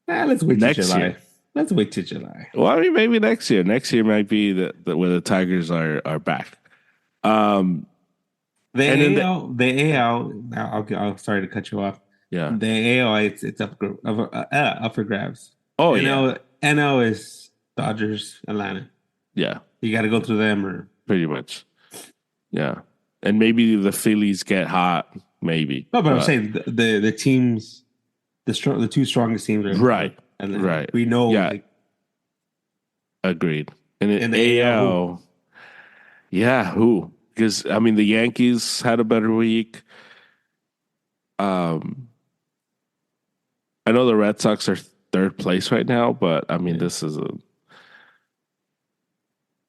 Let's wait till next July. year, Let's wait till July. well, I mean, maybe next year. Next year might be the where the Tigers are back. Um, The and then the AL, the AL. I'll sorry to cut you off. yeah, The AL, it's up for grabs. oh yeah, NL is Dodgers, Atlanta. yeah, You got to go through them, or pretty much, yeah. And maybe the Phillies get hot, maybe, no. But I'm but saying the teams, the two strongest teams are Atlanta. right, Atlanta. right, We know, yeah, like agreed. And in in the AL, who AL, yeah, who? Because I mean, the Yankees had a better week. Um, I know the Red Sox are third place right now, but I mean, yeah. this is a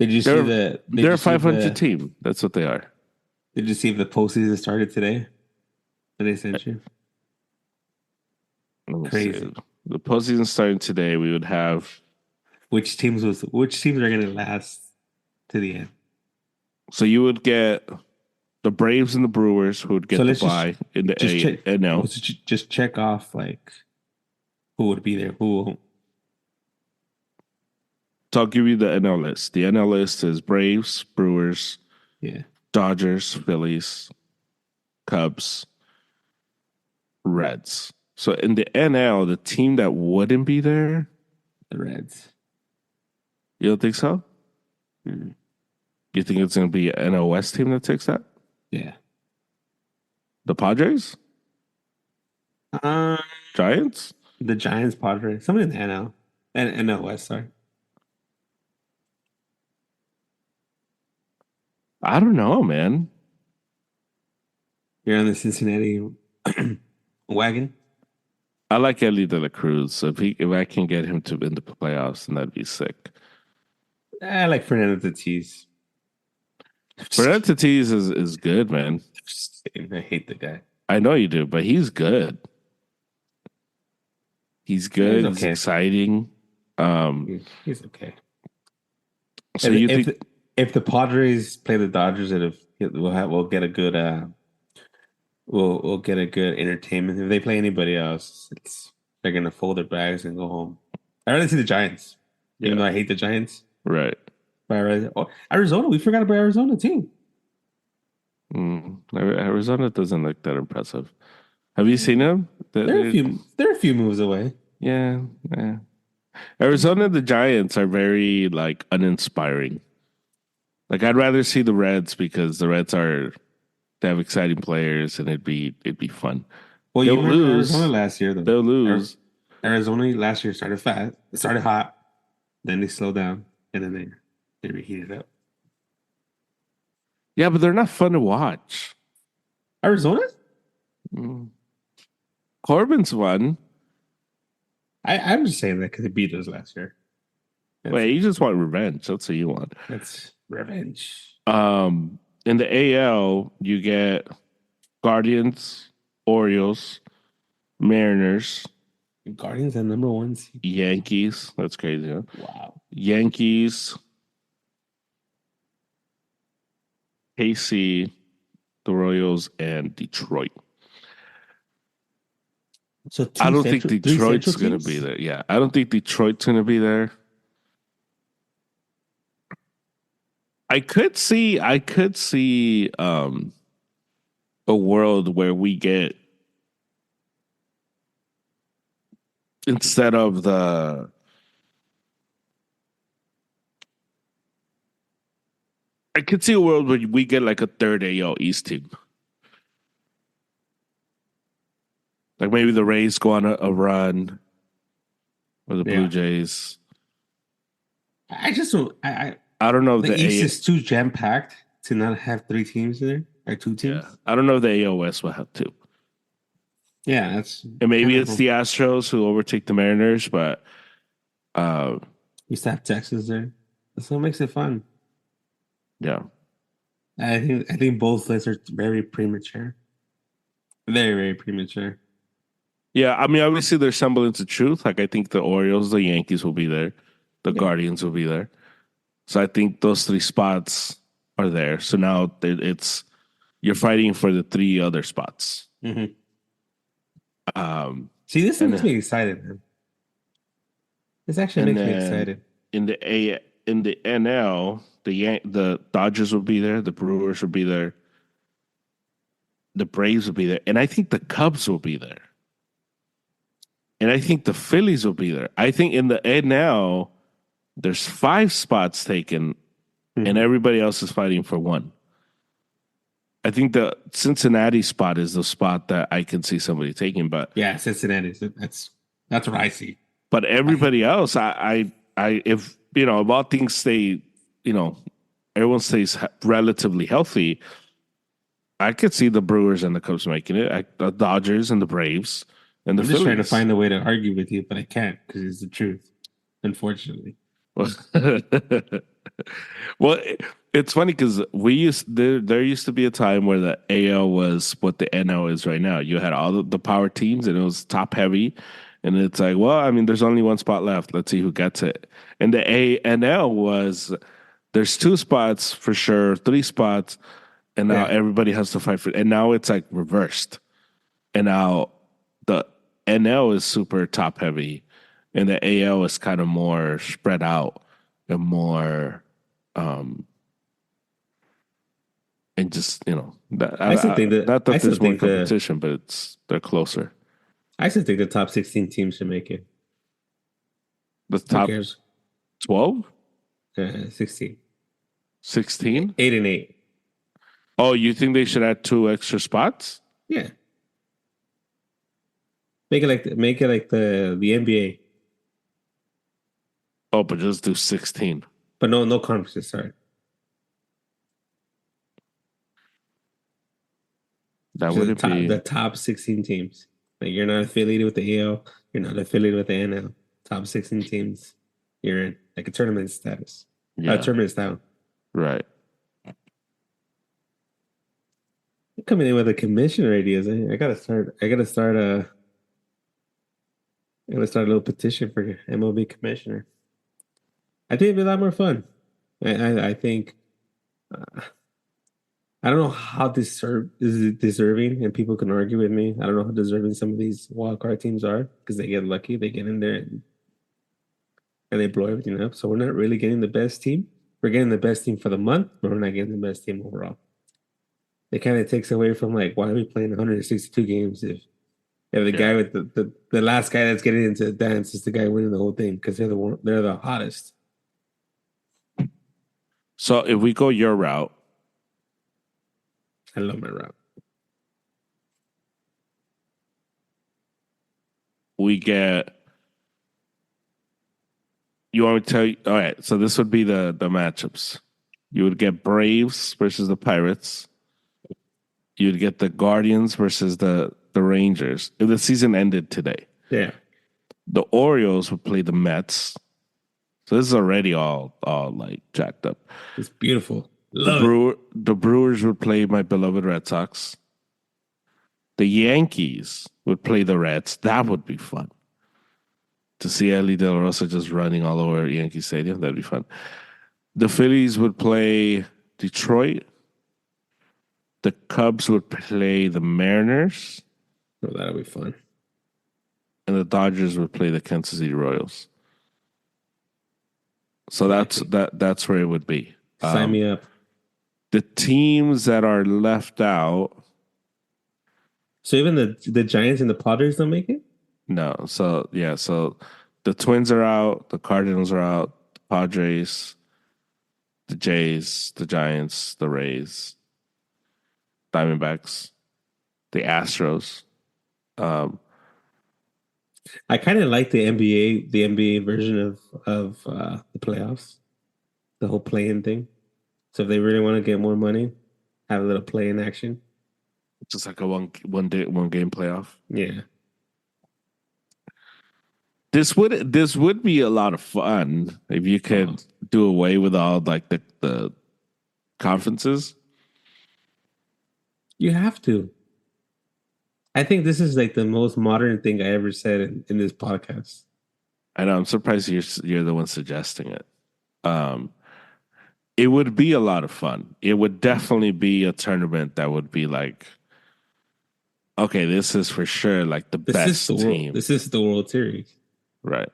Did you see they're the? Did they're you a see 500 the? team. That's what they are. Did you see if the postseason started today? That they sent you? Let me see. Crazy. The postseason starting today. We would have Which teams are going to last to the end? so you would get the Braves and the Brewers who would So get the let's just bye in the just check. NL. Just check off like who would be there, who won't. So I'll give you the NL list. The NL list is Braves, Brewers, Yeah, Dodgers, Phillies, Cubs, Reds. So in the NL, the team that wouldn't be there, the Reds. you don't think so? Hmm. You think it's going to be an NL West team that takes that? Yeah. The Padres? Um, Giants? the Giants, Padres, somebody in the NL and NL West. Sorry, I don't know, man. you're on the Cincinnati wagon. I like Ellie De La Cruz. So if I can get him to win the playoffs, then that'd be sick. I like Fernando Tatis. Fernando Tatis is good, man. Just kidding. I hate the guy. I know you do, but he's good. He's Yeah, he's good. He's okay. exciting. He's okay. So If you if think? if the Padres play the Dodgers, we'll get a good we'll get a good entertainment. If they play anybody else, they're gonna fold their bags and go home. I rather see the Giants, even Yeah, though I hate the Giants. right. But Arizona, we forgot about Arizona too. Arizona doesn't look that impressive. Have you seen them? They're a few moves away. Yeah, yeah. Arizona and the Giants are very like uninspiring. Like I'd rather see the Reds because the Reds are they have exciting players and it'd be fun. Well, you They'll remember Arizona lose. last year though. They'll lose. Arizona last year started fast, it started hot, then they slowed down, and then they reheated up. Yeah, but they're not fun to watch. Arizona? Mm. Corbin's one. I'm just saying that because they beat us last year. That's Wait, you just want revenge. That's what you want. that's revenge. In the AL, you get Guardians, Orioles, Mariners, Guardians are number one seed. Yankees. That's crazy, huh? Wow. Yankees, KC, the Royals, and Detroit. So I don't think three central Detroit's going to be teams. there. Yeah, I don't think Detroit's going to be there. I could see a world where we get instead of the I could see a world where we get like a third AL East team. Like maybe the Rays go on a run or the Blue Yeah. Jays. I just don't. I don't know if The the East A is too jam packed to not have three teams in there or two yeah. teams. I don't know if the AL West will have two. Yeah, that's And maybe kind it's of. the Astros who overtake the Mariners, but uh We still have Texas there. That's what makes it fun. yeah. I think both lists are very premature. Very, very premature. Yeah, I mean obviously there's semblance of truth. Like I think the Orioles, the Yankees will be there. The Yeah. Guardians will be there. So I think those three spots are there. So now it's you're fighting for the three other spots. Hmm. Um, See, this makes and me excited, man. This actually and makes me then excited. in the NL, the Dodgers will be there, the Brewers will be there, the Braves will be there, and I think the Cubs will be there, and I think the Phillies will be there. I think in the NL, there's five spots taken, and Mhm. everybody else is fighting for one. I think the Cincinnati spot is the spot that I can see somebody taking, Yeah, Cincinnati. That's what I see. but I, everybody else, if if all things stay, you know, everyone stays relatively healthy, I could see the Brewers and the Cubs making it, the Dodgers and the Braves and the I'm just trying to Phillies. find a way to argue with you, but I can't because it's the truth. Unfortunately. Well, it's funny because there used to be a time where the AL was what the NL is right now. You had all the power teams and it was top heavy, and it's like, well, I mean, there's only one spot left. Let's see who gets it. And the ANL was there's two spots for sure, three spots, and now Yeah. everybody has to fight for. And now it's like reversed, and now the NL is super top heavy, and the AL is kind of more spread out and more, um, and just not I that still there's more think competition, but they're closer. the top 16 teams should make it. The Who top cares? 12, 16. 16. 8 and 8. Oh, you think they should add two extra spots? Yeah. Make it like the NBA. Oh, but just do 16. But no conferences, sorry. That So wouldn't be. the top 16 teams. Like you're not affiliated with the AL, you're not affiliated with the NL. Top 16 teams, you're in like a tournament status. Yeah, Tournament style. right. Coming in with a commissioner ideas. I gotta start a little petition for MLB commissioner. I think it'd be a lot more fun. I think Uh, I don't know how deserving, and people can argue with me. I don't know how deserving some of these wild card teams are because they get lucky, they get in there and they blow everything up. So we're not really getting the best team. We're getting the best team for the month, but we're not getting the best team overall. It kind of takes away from like why are we playing 162 games if the guy Yeah. with the last guy that's getting into the dance is the guy winning the whole thing because they're the hottest. So if we go your route, I love my route. we get. You want me to tell you? All right. So this would be the matchups. You would get Braves versus the Pirates. You'd get the Guardians versus the Rangers. If the season ended today, Yeah, the Orioles would play the Mets. So this is already all like jacked up. it's beautiful. Love it. The Brewers would play my beloved Red Sox. The Yankees would play the Reds. That would be fun. To see Ellie De La Rosa just running all over Yankee Stadium, that'd be fun. The Phillies would play Detroit. The Cubs would play the Mariners. Oh, that'll be fun. And the Dodgers would play the Kansas City Royals. So that's where it would be. Sign me up. The teams that are left out, So even the Giants and the Padres don't make it? no. So yeah, so the Twins are out, the Cardinals are out, the Padres, the Jays, the Giants, the Rays, Diamondbacks, the Astros. I kind of like the NBA version of the playoffs, the whole play-in thing. So if they really want to get more money, have a little play-in action. Just like a one game playoff. Yeah. This would be a lot of fun if you could do away with all like the conferences. You have to. I think this is like the most modern thing I ever said in this podcast. I know. I'm surprised you're the one suggesting it. It would be a lot of fun. It would definitely be a tournament that would be like, okay, this is for sure like the best team, This is the World Series. right?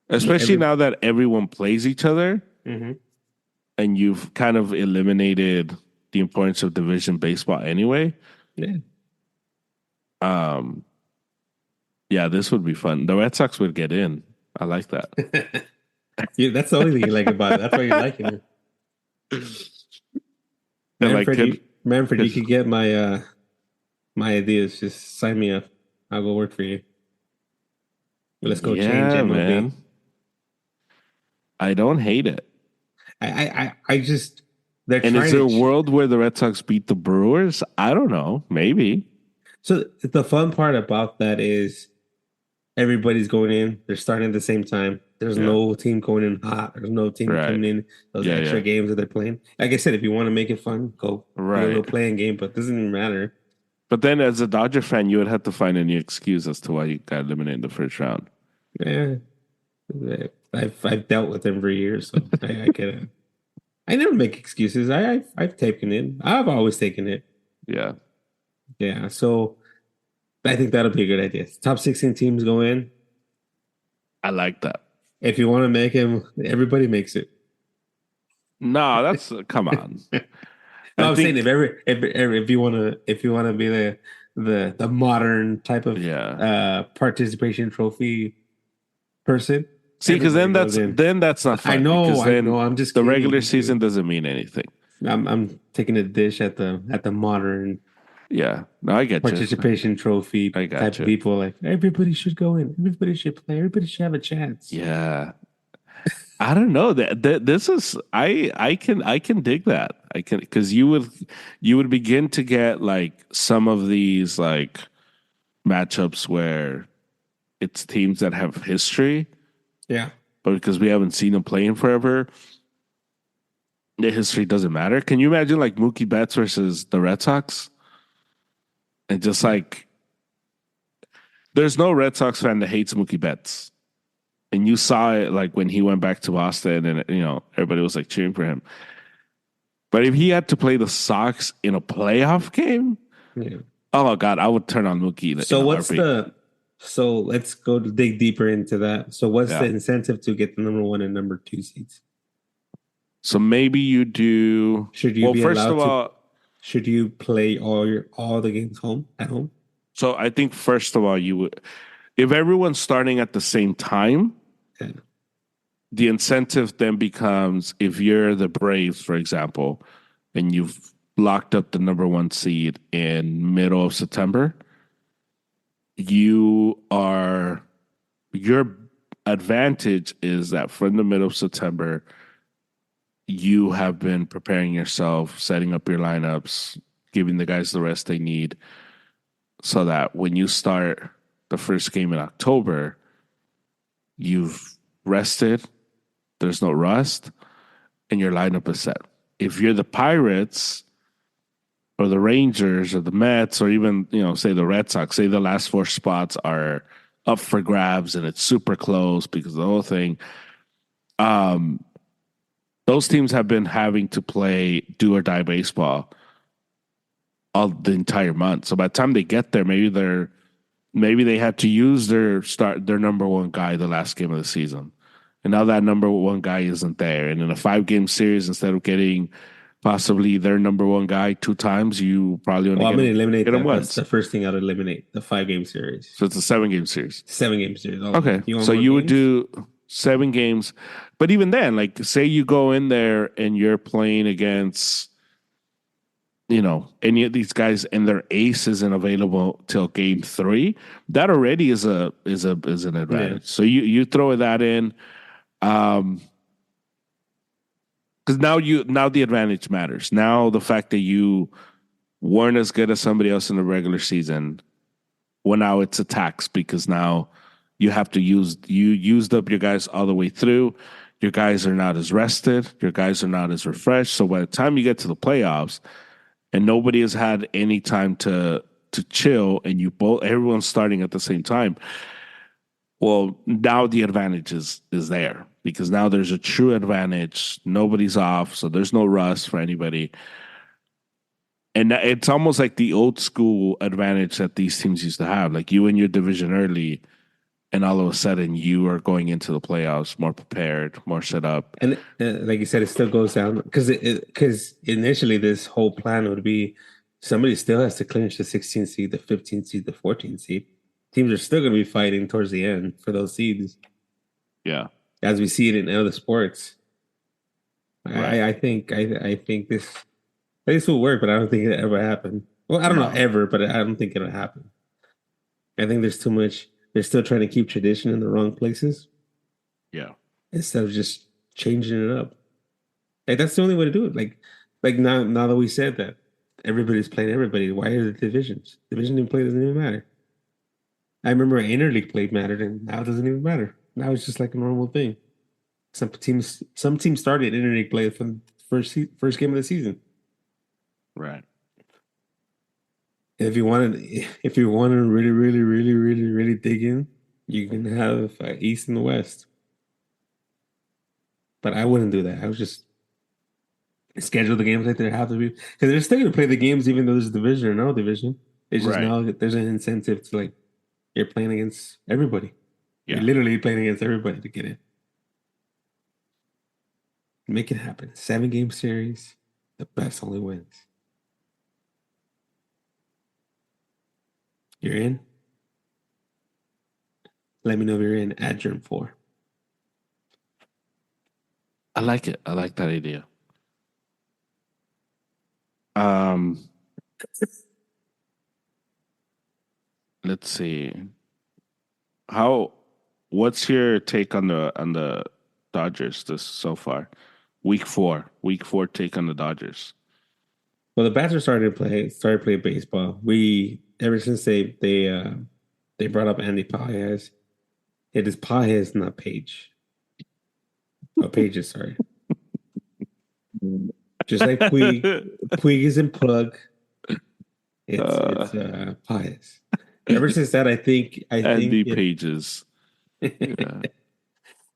Especially now that everyone plays each other, Mhm. and you've kind of eliminated the importance of division baseball anyway. Yeah. Yeah, this would be fun. The Red Sox would get in. I like that. Yeah, that's the only thing you like about it. That's why you like it. And like, Manfred, you could get my ideas. Just sign me up. I'll go work for you. Let's go change yeah, MLB. man. I don't hate it. I just they're And trying is there a to. world where the Red Sox beat the Brewers? I don't know. Maybe. So the fun part about that is everybody's going in. They're starting at the same time. There's Yeah. no team going in hot. There's no team Right. coming in those Yeah, extra yeah. games that they're playing. Like I said, if you want to make it fun, go play a Right. little playing game, but it doesn't even matter. But then as a Dodger fan, you would have to find any excuse as to why you got eliminated in the first round. Yeah, I've dealt with them for years, so I get it. I never make excuses. I've taken it. I've always taken it. Yeah. Yeah, so I think that'll be a good idea. Top 16 teams go in. I like that. If you want to make him, everybody makes it. No, that's come on. No, I I'm saying think if you wanna be the modern type of participation trophy person. see, because Everybody goes in. then that's not fun. I know, because then I'm just the kidding. regular season doesn't mean anything. I'm taking a dish at the modern Yeah, no, I get you. participation trophy I got type you. of people. Like everybody should go in. Everybody should play. Everybody should have a chance. Yeah, I don't know that this is I can dig that. I can because you would begin to get like some of these like matchups where it's teams that have history, Yeah. but because we haven't seen them playing forever, the history doesn't matter. Can you imagine like Mookie Betts versus the Red Sox? And just like there's no Red Sox fan that hates Mookie Betts. And you saw it like when he went back to Boston and everybody was like cheering for him. But if he had to play the Sox in a playoff game, Yeah. oh my God, I would turn on Mookie in So a what's heartbeat. the so let's go to dig deeper into that. So what's the Yeah. incentive to get the number one and number two seeds? So maybe you do. Should you Well, be first of allowed to all, should you play all the games home at home? so I think first of all, you would, if everyone's starting at the same time, Yeah. the incentive then becomes if you're the Braves, for example, and you've locked up the number one seed in middle of September, you are your advantage is that from the middle of September, you have been preparing yourself, setting up your lineups, giving the guys the rest they need, so that when you start the first game in October, you've rested, there's no rust, and your lineup is set. If you're the Pirates or the Rangers or the Mets or even, say the Red Sox, say the last four spots are up for grabs and it's super close because of the whole thing. Those teams have been having to play do or die baseball all the entire month. So by the time they get there, maybe they had to use their number one guy the last game of the season. And now that number one guy isn't there. And in a 5-game series, instead of getting possibly their number one guy 2 times, you probably only Well, I'm get gonna him, eliminate get him that. That's once. the first thing I'd eliminate, the 5 game series. So it's a 7-game series. 7 game series. Oh, Okay. you want So more you would games? do 7 games. But even then, like say you go in there and you're playing against, any of these guys and their ace isn't available till game 3, that already is an Yeah. advantage. So you throw that in. Because now the advantage matters. Now the fact that you weren't as good as somebody else in the regular season, well now it's a tax because now you used up your guys all the way through. Your guys are not as rested. Your guys are not as refreshed. So by the time you get to the playoffs and nobody has had any time to chill and everyone's starting at the same time, well, now the advantage is there because now there's a true advantage. Nobody's off, so there's no rust for anybody. And it's almost like the old school advantage that these teams used to have. Like you win your division early, and all of a sudden you are going into the playoffs more prepared, more set up. And like you said, it still goes down because initially this whole plan would be somebody still has to clinch the 16th seed, the 15th seed, the 14th seed. Teams are still going to be fighting towards the end for those seeds, Yeah, as we see it in other sports. right. I think this will work, but I don't think it ever happened. Well, I don't know No, ever, but I don't think it'll happen. I think there's too much. They're still trying to keep tradition in the wrong places yeah, instead of just changing it up. Like that's the only way to do it. Like now that we said that everybody's playing everybody, why are the divisions? Division play doesn't even matter. I remember interleague play mattered, and now it doesn't even matter. Now it's just like a normal thing. Some teams started interleague play from the first game of the season. right. If you want to really, really, really, really, really dig in, you can have East and the West. But I wouldn't do that. I would just schedule the games like they have to be because they're still going to play the games even though there's a division or no division. It's just Right. now that there's an incentive to like you're playing against everybody. You're Yeah. literally playing against everybody to get in. Make it happen. 7 game series. The best only wins. You're in. Let me know if you're in at Germ 4. I like it. I like that idea. Um, let's see. How what's your take on the Dodgers this so far? Week 4. Week 4 take on the Dodgers. Well, the Bats are started playing baseball. We ever since they brought up Andy Pages. It is Pages, not Page. Oh, Pages, sorry. Just like Puig isn't plug. It's Pages. Ever since that, Andy Pages. Yeah,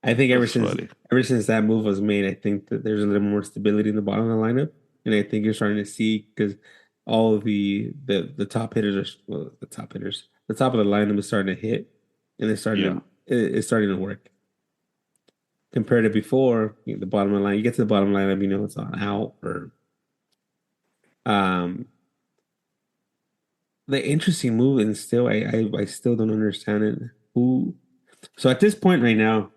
I think that's funny. ever since that move was made, I think that there's a little more stability in the bottom of the lineup. and I think you're starting to see because all of the top hitters are well, the top hitters, the top of the lineup is starting to hit, and Yeah. it's starting to work compared to before. The bottom of the line, you get to the bottom lineup, you know it's on out or um. The interesting move, and still, I still don't understand it. Who? So at this point right now,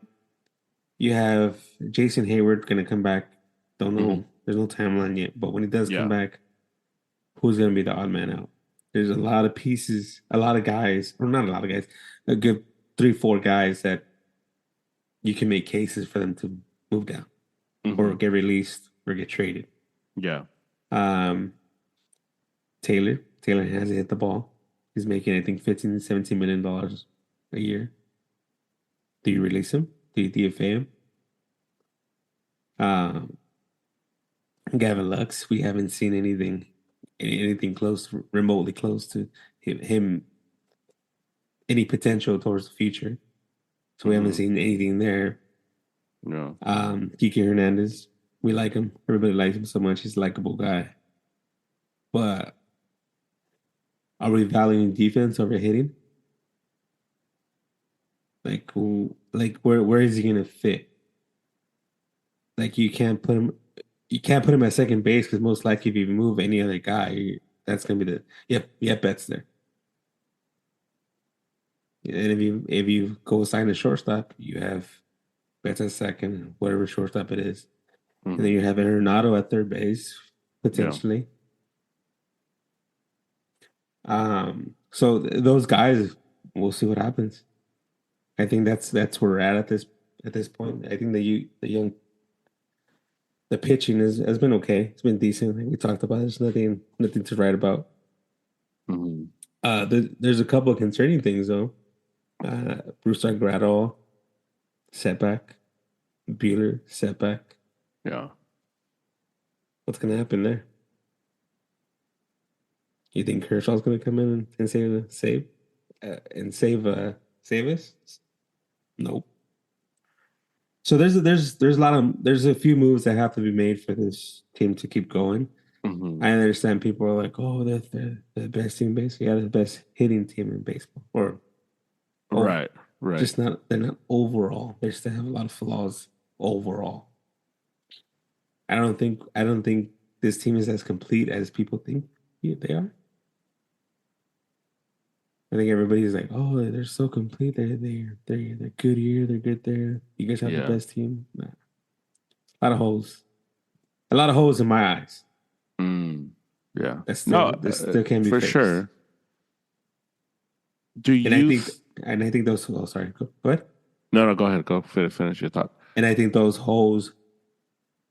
you have Jason Hayward going to come back. Don't Hmm. know. There's no timeline yet, but when he does come Yeah. back, who's going to be the odd man out? There's a lot of pieces, a lot of guys, or not a lot of guys, a good three, four guys that you can make cases for them to move down or Hmm. get released or get traded. Yeah. Um, Taylor hasn't hit the ball. He's making, I think, 15, $17 million a year. Do you release him? Do you DFA him? Um, Gavin Lux, we haven't seen anything close, remotely close to him any potential towards the future. So we haven't Hmm. seen anything there. No. Kiki Hernandez, we like him. Everybody likes him so much. He's a likable guy. But are we valuing defense over hitting? Where is he gonna fit? Like you can't put him at second base because most likely if you move any other guy, that's gonna be the yep, Betts there. And if you go sign a shortstop, you have Betts at second, whatever shortstop it is. And then Hmm. you have Arenado at third base, Yeah. potentially. So those guys, we'll see what happens. I think that's where we're at this point. I think the pitching has been okay. It's been decent. Like we talked about. There's nothing to write about. Hmm. There's a couple of concerning things though. Bruce Grado setback, Bueller setback. Yeah. What's gonna happen there? You think Kershaw's gonna come in and save us? Nope. So there's a few moves that have to be made for this team to keep going. Hmm. I understand people are like, oh, they're the best team in baseball. Yeah, they're the best hitting team in baseball. Or oh, Right. Right. just not they're not overall. They still have a lot of flaws overall. I don't think this team is as complete as people think they are. I think everybody's like, oh, they're so complete. They're good here. They're good there. You guys have the Yeah. best team. Nah. A lot of holes. A lot of holes in my eyes. Mm. Yeah. No, That still can be for fixed. sure. Do And I you? think and I think those oh sorry, go ahead. No, no. Go ahead. Go finish your thought. And I think those holes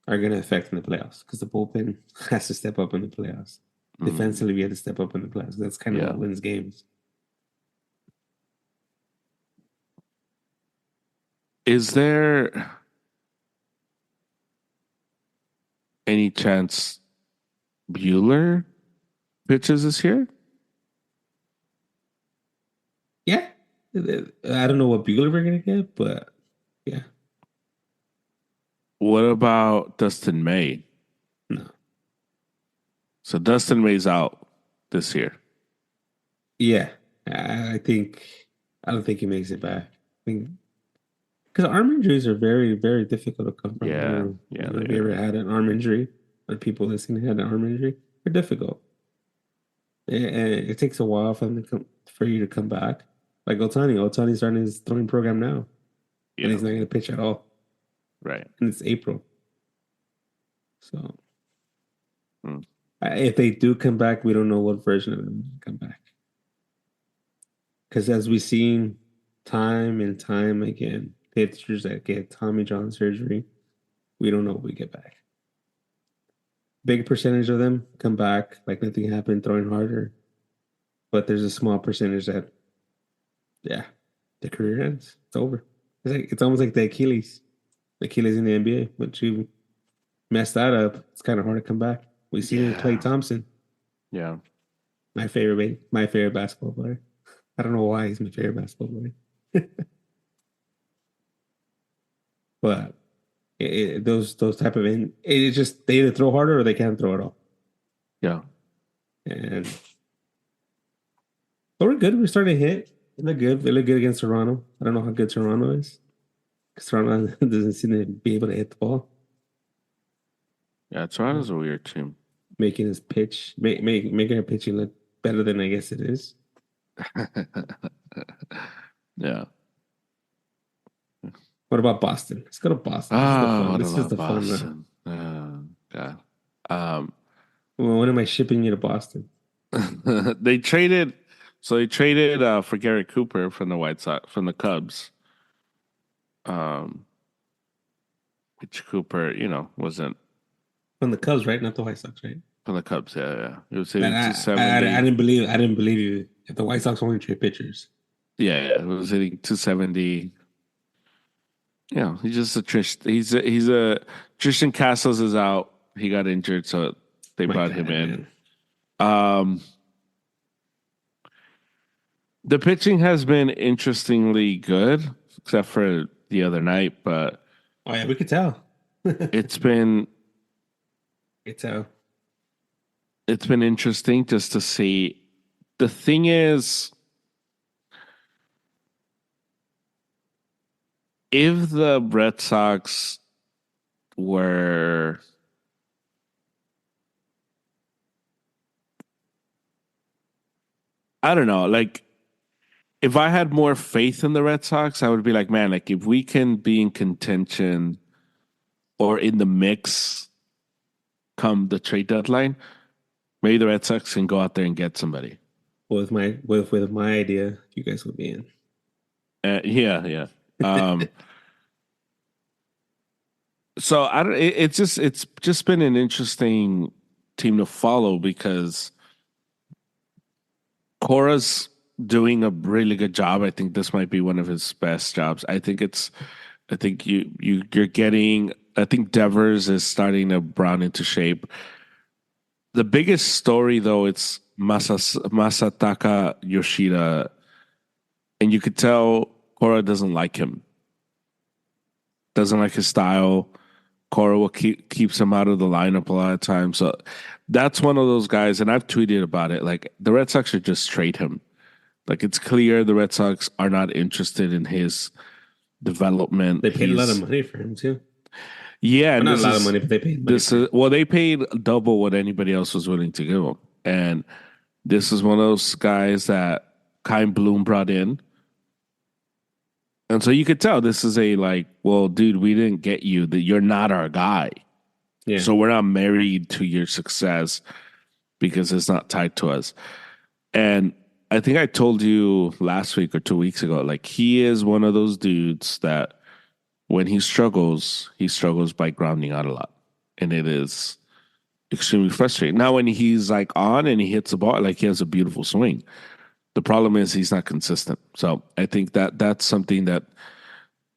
are gonna affect in the playoffs because the bullpen has to step up in the playoffs. Mm. Defensively, we have to step up in the playoffs. That's kind of Yeah. what wins games. Is there any chance Bueller pitches this year? Yeah. I don't know what Bueller we're gonna get, but yeah. What about Dustin May? No. So Dustin May's out this year. Yeah. I think I don't think he makes it back. I think because arm injuries are very, very difficult to come from. Yeah. I Yeah. don't know if They you ever are. had an arm injury, or people listening had an arm injury. They're difficult. It takes a while for them to come for you to come back. Like Otani's starting his throwing program now, and Yeah. he's not going to pitch at all. Right. And it's April, so Mm. if they do come back, we don't know what version of them come back. Because as we've seen time and time again, pitchers that get Tommy John surgery, we don't know what we get back. Big percentage of them come back like nothing happened, throwing harder. But there's a small percentage that, yeah, the career ends. It's over. It's almost like the Achilles in the NBA. But you mess that up, it's kind of hard to come back. We've seen it with Klay Yeah. Thompson, Yeah. my favorite basketball player. I don't know why he's my favorite basketball player, but Those type of it's just they either throw harder or they can't throw at all. Yeah. And but we're good. We're starting to hit. They look good. They look good against Toronto. I don't know how good Toronto is. Because Toronto doesn't seem to be able to hit the ball, Yeah, Toronto's a weird team. making his pitch, making her pitching look better than I guess it is. Yeah. What about Boston? Let's go to Boston. This is the Ah, fun. what This is about the fun round. Boston? God. Um, Well, when am I shipping you to Boston? they traded, so they traded for Garrett Cooper from the White Sox, from the Cubs. Um, which Cooper, wasn't From the Cubs, right? Not the White Sox, right? from the Cubs. Yeah, yeah. He was And hitting I 270. didn't believe you. If the White Sox only trade pitchers, Yeah, yeah. He was hitting 270. He's just a Trish. He's a Tristan Castles is out. He got injured, so they my brought him God, in. man. Um, the pitching has been interestingly good, except for the other night, but Oh yeah, we could tell. it's been It's tell. it's been interesting just to see. The thing is, if the Red Sox were I don't know, like if I had more faith in the Red Sox, I would be like, man, like if we can be in contention or in the mix come the trade deadline, maybe the Red Sox can go out there and get somebody. With my idea, you guys would be in. Yeah, yeah. Um, so I don't. It's just been an interesting team to follow because Cora's doing a really good job. I think this might be one of his best jobs. I think you're getting. I think Devers is starting to brown into shape. The biggest story though, it's Masataka Yoshida, and you could tell Cora doesn't like him. Doesn't like his style. Cora will keeps him out of the lineup a lot of times. So that's one of those guys, and I've tweeted about it. Like the Red Sox should just trade him. Like it's clear the Red Sox are not interested in his development. They paid a lot of He's money for him too. yeah, Well, and not a lot of money, but they paid money this for is him. well, they paid double what anybody else was willing to give him, and this is one of those guys that Kai Bloom brought in. And so you could tell this is a like, well, dude, we didn't get you that you're not our guy. Yeah, So we're not married to your success because it's not tied to us. And I think I told you last week or 2 weeks ago, like he is one of those dudes that when he struggles by grounding out a lot. And it is extremely frustrating. Now when he's like on and he hits the ball, like he has a beautiful swing. The problem is he's not consistent. So I think that's something that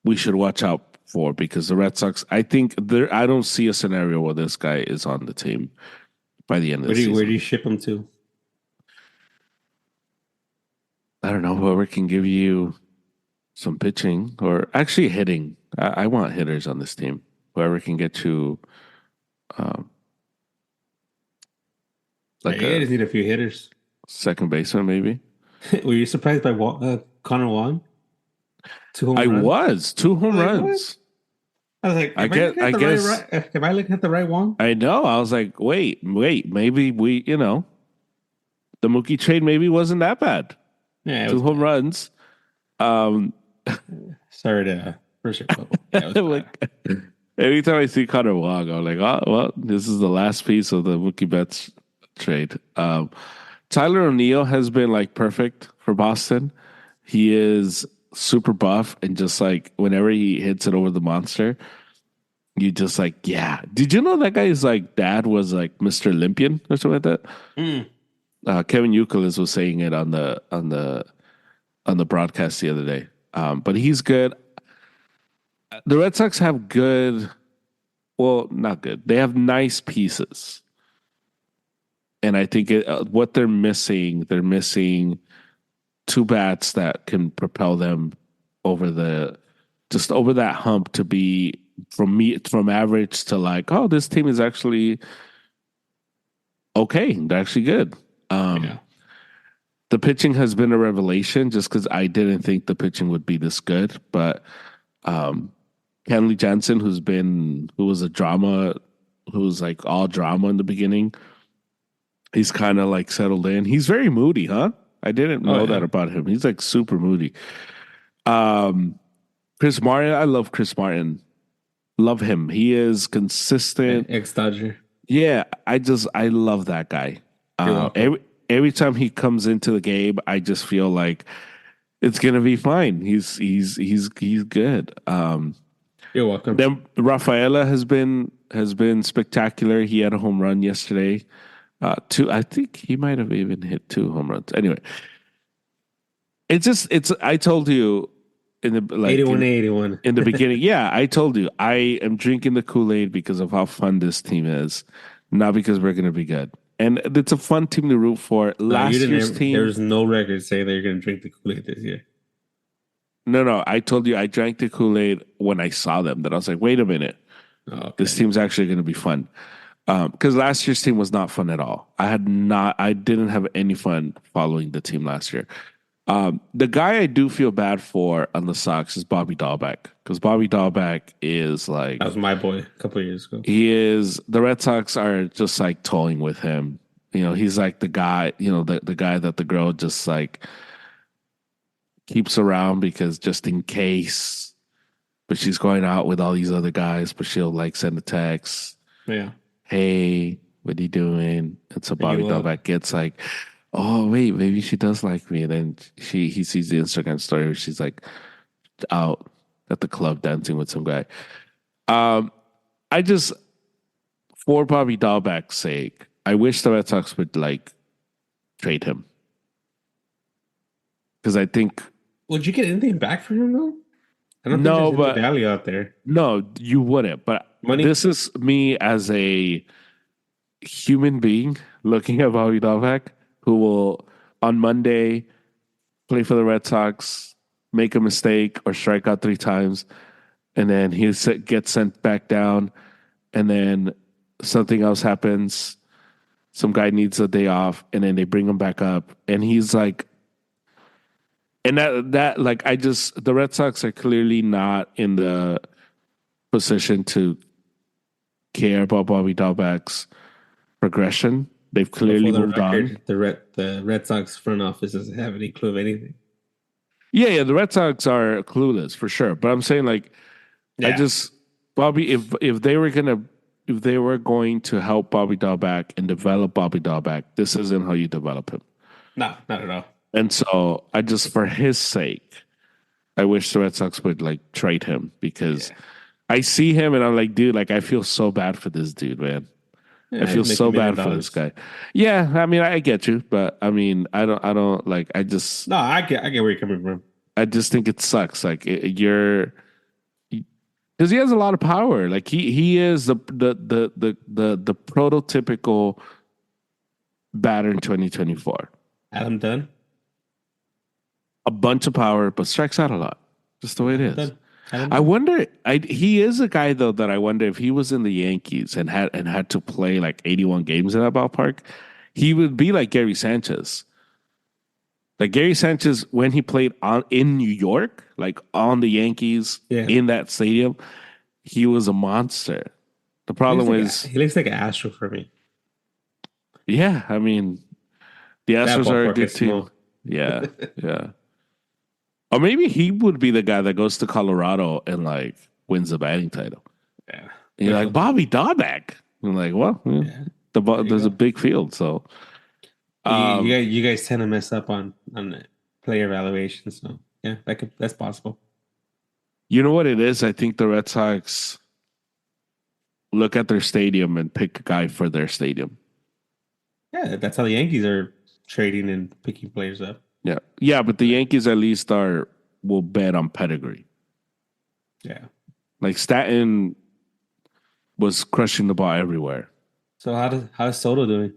we should watch out for because the Red Sox, I don't see a scenario where this guy is on the team by the end of the where do season. you ship him to? I don't know, whoever can give you some pitching or actually hitting. I want hitters on this team. Whoever can get you um, like Hey, I a just need a few hitters. second baseman, maybe. Were you surprised by Connor Wong? Two home I runs. was two I was home like, what? runs. I was like, I get. I guess. Am I looking at the right one? I know. I was like, wait, maybe the Mookie trade maybe wasn't that bad. Yeah, it Two was home bad. runs. Um, Sorry to burst your bubble. Yeah, it was bad. like anytime I see Connor Wong, I'm like, oh well, this is the last piece of the Mookie Betts trade. Tyler O'Neill has been like perfect for Boston. He is super buff and just like whenever he hits it over the monster, you just like, yeah. Did you know that guy's like dad was like Mr. Olympian or something like that? Mm. Kevin Youkilis was saying it on the broadcast the other day. But he's good. The Red Sox have good, well, not good. They have nice pieces, and I think what they're missing two bats that can propel them over the just over that hump to be from average to like, oh, this team is actually okay. They're actually good. Yeah. The pitching has been a revelation just because I didn't think the pitching would be this good. But Kenley Jansen, who was a drama, who was like all drama in the beginning, he's kind of like settled in. He's very moody, huh? I didn't Oh know that yeah. about him. He's like super moody. Um, Chris Martin, I love Chris Martin. Love him. He is consistent. Ex Dodger. Yeah, I love that guy. You're Uh, welcome. every every time he comes into the game, I just feel like it's gonna be fine. He's good. You're welcome. Then Rafaela has been spectacular. He had a home run yesterday. Two, I think he might have even hit two home runs. Anyway, it's. I told you in the like 81 81. in the beginning. Yeah, I told you I am drinking the Kool-Aid because of how fun this team is, not because we're gonna be good. And it's a fun team to root for. No, you Last didn't year's team, there's no record saying that you're gonna drink the Kool-Aid this year. no, I told you I drank the Kool-Aid when I saw them. That I was like, wait a minute, Oh, this okay. team's actually going to be fun. Because last year's team was not fun at all. I didn't have any fun following the team last year. The guy I do feel bad for on the Sox is Bobby Dahlbeck because Bobby Dahlbeck is That like was my boy a couple of years ago. he is. The Red Sox are just like toying with him. You know, he's like the guy. You know, the guy that the girl just like keeps around because just in case. But she's going out with all these other guys. But she'll like send a text, Yeah. "Hey, what are you doing?" And so Are Bobby you up? Dahlbeck gets like, "Oh wait, maybe she does like me." And then he sees the Instagram story where she's like out at the club dancing with some guy. Um, I just for Bobby Dahlbeck's sake, I wish the Red Sox would like trade him because I think Would you get anything back from him though? I don't think no, there's any but value out there. no, you wouldn't. But Money? this is me as a human being looking at Bobby Dahlbeck who will on Monday play for the Red Sox, make a mistake or strike out three times, and then gets sent back down, and then something else happens. Some guy needs a day off, and then they bring him back up, and he's like, and that like I just the Red Sox are clearly not in the position to care about Bobby Dahlbeck's progression. They've But clearly for the moved on. record, the Red Sox front office doesn't have any clue of anything. Yeah, the Red Sox are clueless for sure. But I'm saying like I Yeah. just Bobby, if they were going to help Bobby Dahlbeck and develop Bobby Dahlbeck, this isn't how you develop him. No, not at all. And so I just for his sake, I wish the Red Sox would like trade him because Yeah. I see him and I'm like, dude, like I feel so bad for this dude, man. I Yeah, feel he's making so million bad for this dollars. guy. Yeah, I mean, I get you, but I mean, I don't like, No, I get where you're coming from. I just think it sucks. Like you're, because he has a lot of power. Like he is the prototypical batter in 2024. Adam Dunn. A bunch of power, but strikes out a lot. Just the way it Adam is. Dunn. Adam I Dunn. wonder. He is a guy though that I wonder if he was in the Yankees and had to play like 81 games in that ballpark, he would be like Gary Sanchez. Like Gary Sanchez when he played on in New York, like on the Yankees Yeah. in that stadium, he was a monster. The problem is, He looks like an Astro for me. yeah, I mean, the That Astros are a ballpark good is team. small. Yeah, yeah. Or maybe he would be the guy that goes to Colorado and like wins the batting title. Yeah. And you're But like Bobby Dahlbeck. I'm like, well, yeah, yeah, there you there's a go. big field, so um, You guys tend to mess up on the player evaluation, so yeah, that's possible. you know what it is. I think the Red Sox look at their stadium and pick a guy for their stadium. Yeah, that's how the Yankees are trading and picking players up. Yeah, yeah, but the Yeah. Yankees at least are will bet on pedigree. Yeah. Like Stanton was crushing the ball everywhere. So how's Soto doing?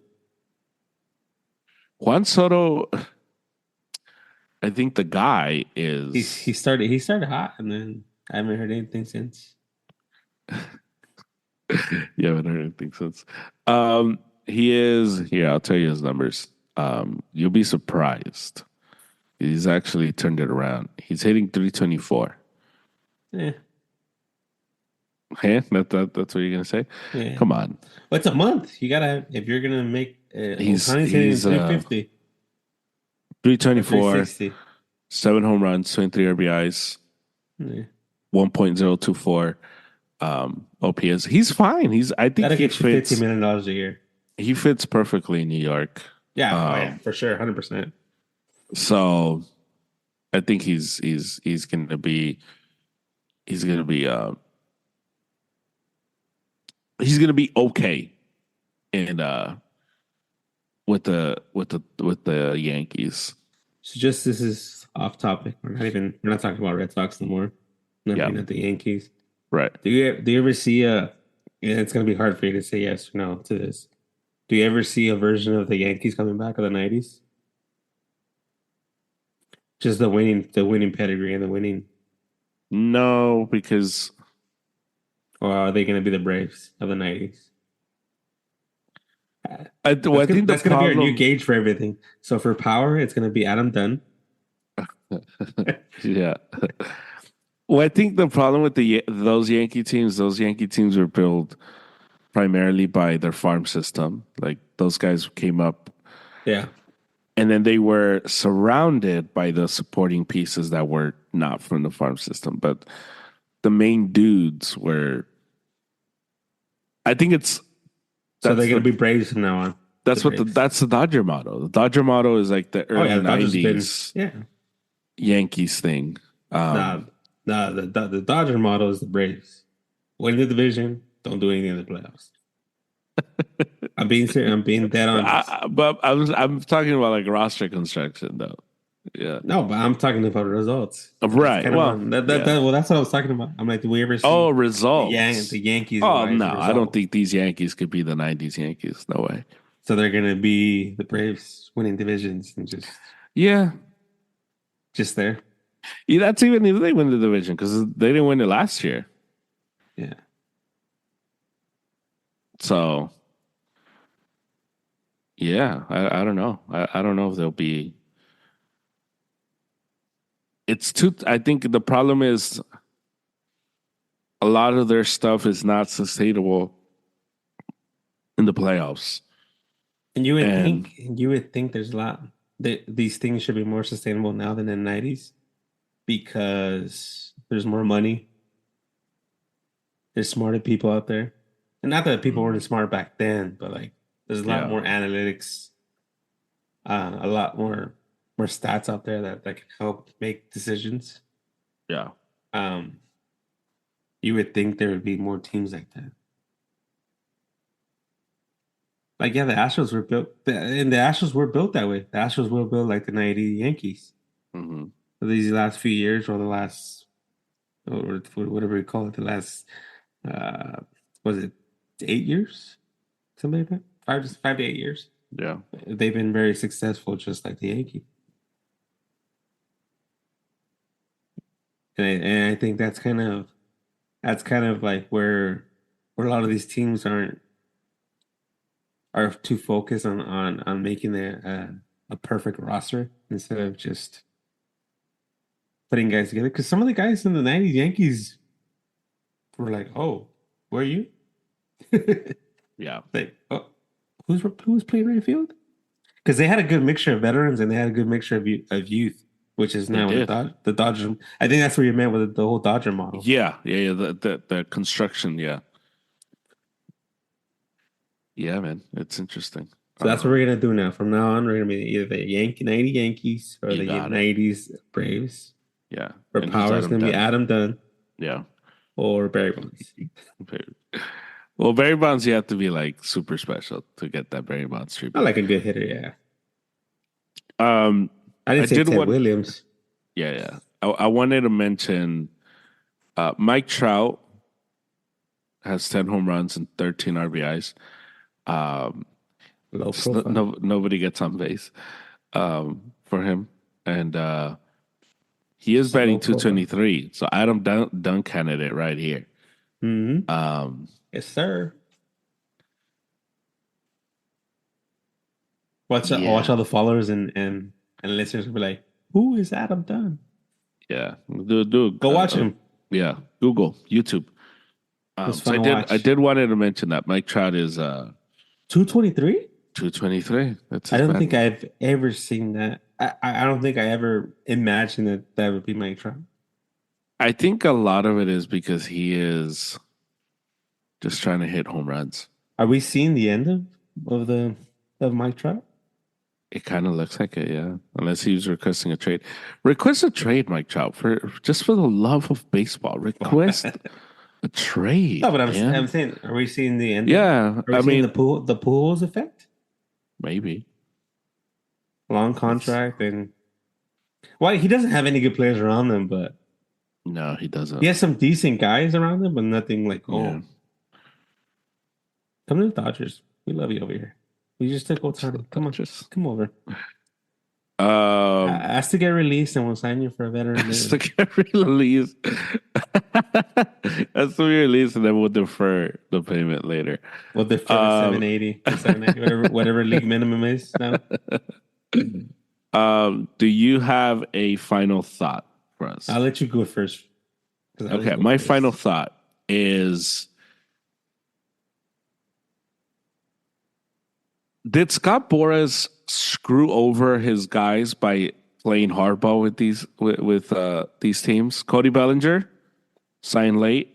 Juan Soto, I think the guy He is started hot and then I haven't heard anything since. You haven't heard anything since. He is here. I'll tell you his numbers. You'll be surprised. He's actually turned it around. He's hitting 324. Yeah, Hey, that's what you're gonna say? yeah. Come on. But it's a month. You gotta if you're gonna make He's Otani's hitting he's 350 or 324, 360. 7 home runs, 23 RBIs, Yeah. 1.024 OPS. He's fine. I think That'll get you $15 million a year. he fits perfectly in New York. Yeah, oh yeah, Um, for sure, 100%. so I think he's gonna be he's gonna be okay in with the Yankees. So just this is off topic. We're not talking about Red Sox anymore. Not Yeah, being at the Yankees. right. Do you ever see and it's gonna be hard for you to say yes or no to this. Do you ever see a version of the Yankees coming back of the 90s? Just the winning pedigree and the winning, No, because or are they gonna be the Braves of the 90s? I think the That's gonna be our new problem. gauge for everything. So for power, it's gonna be Adam Dunn. Yeah. Well, I think the problem with those Yankee teams were built primarily by their farm system. Like those guys came up, Yeah. and then they were surrounded by the supporting pieces that were not from the farm system. But the main dudes were. I think So they're that's gonna the be Braves from now on. The Braves. that's the Dodger motto. The Dodger motto is like the Oh yeah, early the Dodgers have been '90s yeah. Yankees thing. Nah, nah. The Dodger model is the Braves. Win the division, don't do anything in the playoffs. I'm being serious. I'm being dead honest. But I'm talking about like roster construction though. Yeah. No, but I'm talking about results. That's Right. kind of Well, on yeah. well. That's what I was talking about. I'm like, do we ever Oh, see the results. Yankees Oh wise no, I don't result? think these Yankees could be the '90s Yankees. No way. So they're gonna be the Braves winning divisions and Yeah, just there. yeah. That's even if they win the division because they didn't win it last year. Yeah. So yeah, I don't know. I don't know if they'll be. It's too. I think the problem is a lot of their stuff is not sustainable in the playoffs. And And you would think there's a lot that these things should be more sustainable now than in the 90s because there's more money, there's smarter people out there. And not that people weren't smart back then, but like there's a lot yeah, more analytics, a lot more stats out there that can help make decisions. yeah, Um, you would think there would be more teams like that. Like yeah, the Astros were built, and the Astros were built that way. The Astros were built like the '90 Yankees. hmm For these last few years, or the last, or whatever we call it, the last, uh, was it 8 years, something like that, 5 to 8 years. yeah, They've been very successful, just like the Yankees. And I think that's kind of like where a lot of these teams are too focused on making a perfect roster instead of just putting guys together. Because some of the guys in the '90s Yankees were like, "Oh, where are you?" yeah. Like, oh, who's playing right field? Because they had a good mixture of veterans and they had a good mixture of youth, which is They now what did. the Dodgers. I think that's what you meant with the whole Dodger model. Yeah. The construction. Yeah, yeah, man. It's interesting. So that's what we're gonna do now. From now on, we're gonna be either the Yankee '90 Yankees or You the got it. '90s Braves. Yeah, For and who's power, it's Adam gonna be Dunn? Adam Dunn Yeah. or Barry Bonds. Well, Barry Bonds, you have to be like super special to get that Barry Bonds I treatment. like a good hitter, yeah. Um, I I didn't say did Ted want, Williams. yeah. I wanted to mention Mike Trout has 10 home runs and 13 RBIs. Um, Low just profile. nobody gets on base for him, and he is Just low batting profile. 223. So Adam Dunn candidate right here. Mm-hmm. Um, Yes, sir. Watch yeah, all the followers and listeners will be like, "Who is Adam Dunn?" yeah. Do Go watch him. yeah. Google, YouTube. It's So fun to I watch. did wanted to mention that Mike Trout is 223. 223. That's I his don't batting think average. I've ever seen that. I don't think I ever imagined that that would be Mike Trout. I think a lot of it is because he is just trying to hit home runs. Are we seeing the end of the of Mike Trout? It kind of looks like it, yeah. Unless he was requesting a trade. Request a trade, Mike Trout, for just for the love of baseball. Wow. Request a No, trade, but I'm man. saying, are we seeing the end of it? Yeah, Are we I seeing mean, the Pujols effect? maybe. Long It's contract and well, he doesn't have any good players around him, but no, he he doesn't. has some decent guys around him, but nothing like, Yeah. oh, come to the Dodgers. We love you over here. We just took So Otani. Come on, just come over. um Ask to get released, and we'll sign you for a veteran so minimum get released. That's to be released and then we'll defer the payment later. we'll defer the Um 780 or 790, whatever league minimum is now. do you have a final thought for us? I'll let you go first because I always Okay, go my final first. thought is did Scott Boras screw over his guys by playing hardball with these teams? Cody Bellinger, sign late.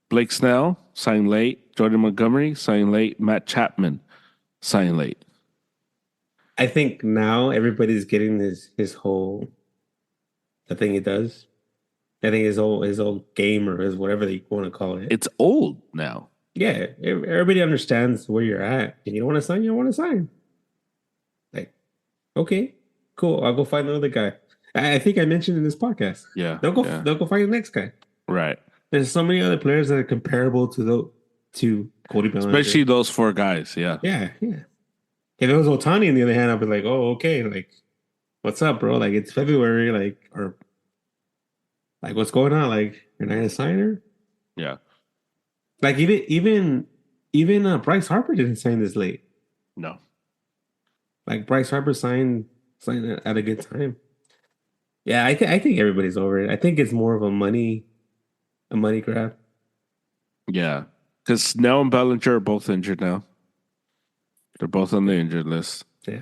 Blake Snell, sign late. Jordan Montgomery, sign late. Matt Chapman, sign late. I think now everybody's getting his whole the thing he does. I think his old game or his whatever they want to call it. It's old now. Yeah, everybody understands where you're at. And you don't want to sign, you don't want to sign. Like, okay, cool. I'll go find another guy. I think I mentioned in this podcast. Yeah, yeah, They'll go find the next guy. right. There's so many other players that are comparable to Cody Especially Bellinger. those four guys. Yeah, Yeah, yeah. If it was Otani on the other hand, I'd be like, oh, okay, like, what's up, bro? Like it's February, like, or like what's going on? Like, you're not a signer? yeah. Like even Bryce Harper didn't sign this late. No. Like Bryce Harper signed at a good time. Yeah, I think everybody's over it. I think it's more of a money grab. Yeah, because Snell and Bellinger are both injured now. They're both on the injured list. Yeah.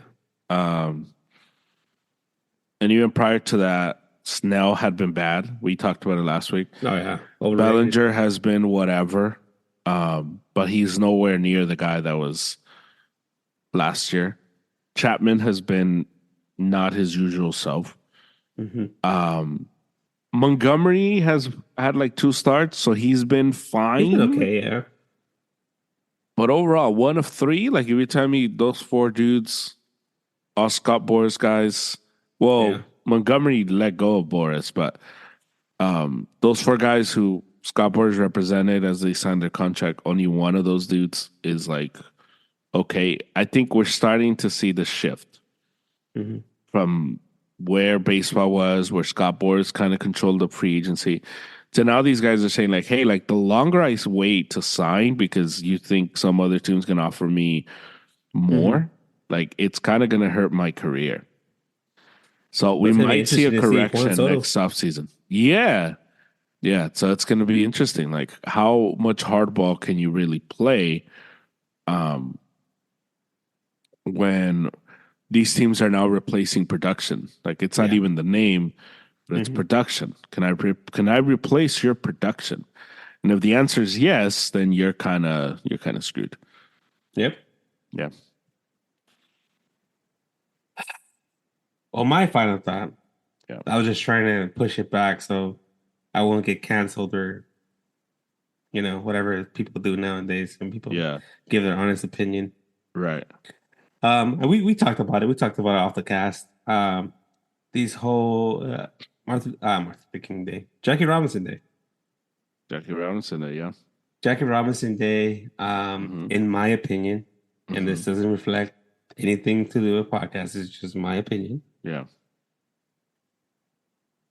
Um, and even prior to that, Snell had been bad. We talked about it last week. Oh yeah. Overrated. Bellinger has been whatever, but he's nowhere near the guy that was last year. Chapman has been not his usual self. Hmm. Montgomery has had like two starts, so he's been He's been fine. okay, yeah. But overall, one of three. Like if you tell me those four dudes, all Scott Boris guys. Yeah. Well, Montgomery let go of Boris, but those four guys who Scott Boris represented as they signed their contract, only one of those dudes is like okay. I think we're starting to see the shift Hmm. from where baseball was, where Scott Boras kind of controlled the free agency. So now these guys are saying like, hey, like the longer I wait to sign because you think some other team's gonna offer me Hmm. more, like it's kind of gonna hurt my career. So we That's gonna be might see a interesting to see Juan correction Soto. next offseason. Yeah. Yeah. So it's gonna be interesting. Like how much hardball can you really play when these teams are now replacing production? Like it's not Yeah. even the name, but it's Hmm. production. Can I replace your production? And if the answer is yes, then you're kind of screwed. Yep. Yeah. Well, my final thought, Yeah. I was just trying to push it back so I won't get canceled or, whatever people do nowadays and people Yeah. give their honest opinion. Right. And we talked about it. We talked about it off the cast. These whole Martin Luther King Day, Jackie Robinson Day, Jackie Robinson there, yeah. Jackie Robinson Day. Mm-hmm. In my opinion, and Mm-hmm. this doesn't reflect anything to do with podcasts. It's just my opinion. Yeah.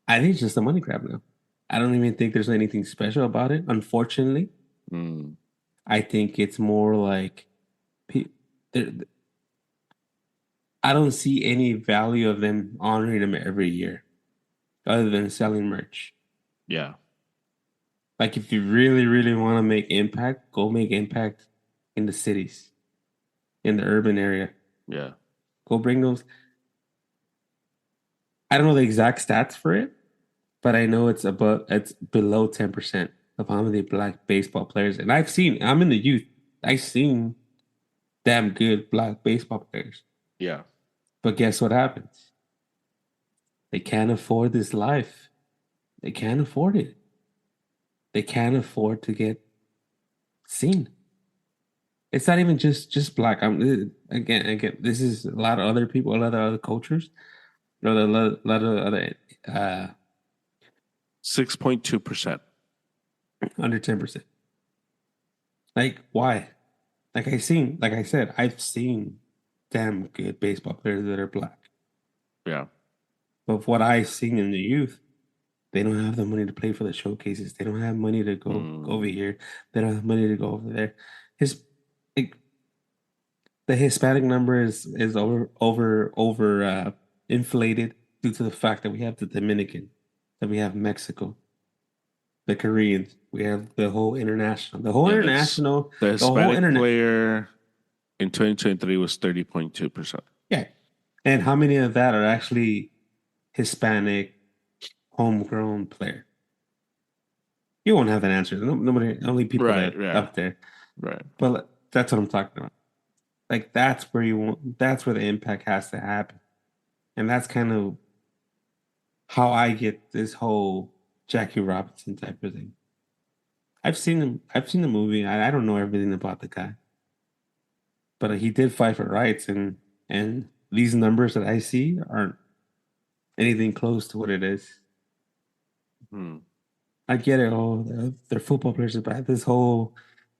I think it's just a money grab now. I don't even think there's anything special about it. Unfortunately, Mm, I think it's more like pe- there- I don't see any value of them honoring them every year other than selling merch. yeah, Like if you really, really want to make impact, go make impact in the cities, in the urban area. yeah. Go bring those. I don't know the exact stats for it, but I know it's below 10% of how many black baseball players. And I'm in the youth. I've seen damn good black baseball players. Yeah. But guess what happens? They can't afford this life. They can't afford it. They can't afford to get seen. It's not even just black. Again. This is a lot of other people, a lot of other cultures, a lot of other uh 6.2%. under 10%. Like why? Like I said, I've seen damn good baseball players that are black. Yeah. But what I've seen in the youth, they don't have the money to play for the showcases. They don't have money to go over Mm, here. They don't have money to go over there. His like, the Hispanic number is over inflated due to the fact that we have the Dominican, that we have Mexico, the Koreans, we have yeah, that's the the whole Hispanic internet. player in 2023 was 30.2%. Yeah. And how many of that are actually Hispanic homegrown player? You won't have that answer. Nobody, only people Right, that yeah, up there. right. But that's what I'm talking about. Like that's where the impact has to happen. And that's kind of how I get this whole Jackie Robinson type of thing. I've seen the movie. I don't know everything about the guy, but he did fight for rights, and these numbers that I see aren't anything close to what it is. Hmm. I get it. Oh, they're football players, but this whole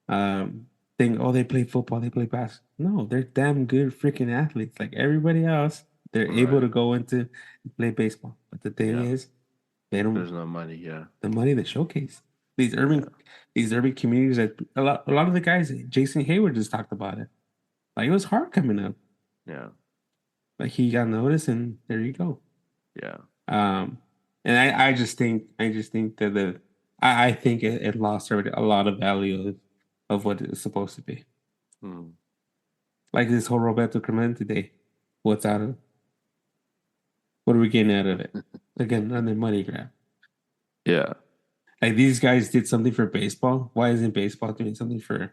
thing. Oh, they play football. They play basketball. No, they're damn good freaking athletes. Like everybody else, they're able Right. to go into and play baseball. But the thing Yeah. is, they don't There's no money. Yeah. the money to showcase these Yeah. urban communities. That a lot of the guys, Jason Hayward just talked about it. Like it was hard coming up. Yeah. Like he got noticed, and there you go. Yeah. Um, and I just think that I think it lost already a lot of value of what it's supposed to be. Hmm. Like this whole Roberto Clemente today. What's out of what are we getting out of it? Again, another money grab. Yeah. Like these guys did something for baseball. Why isn't baseball doing something for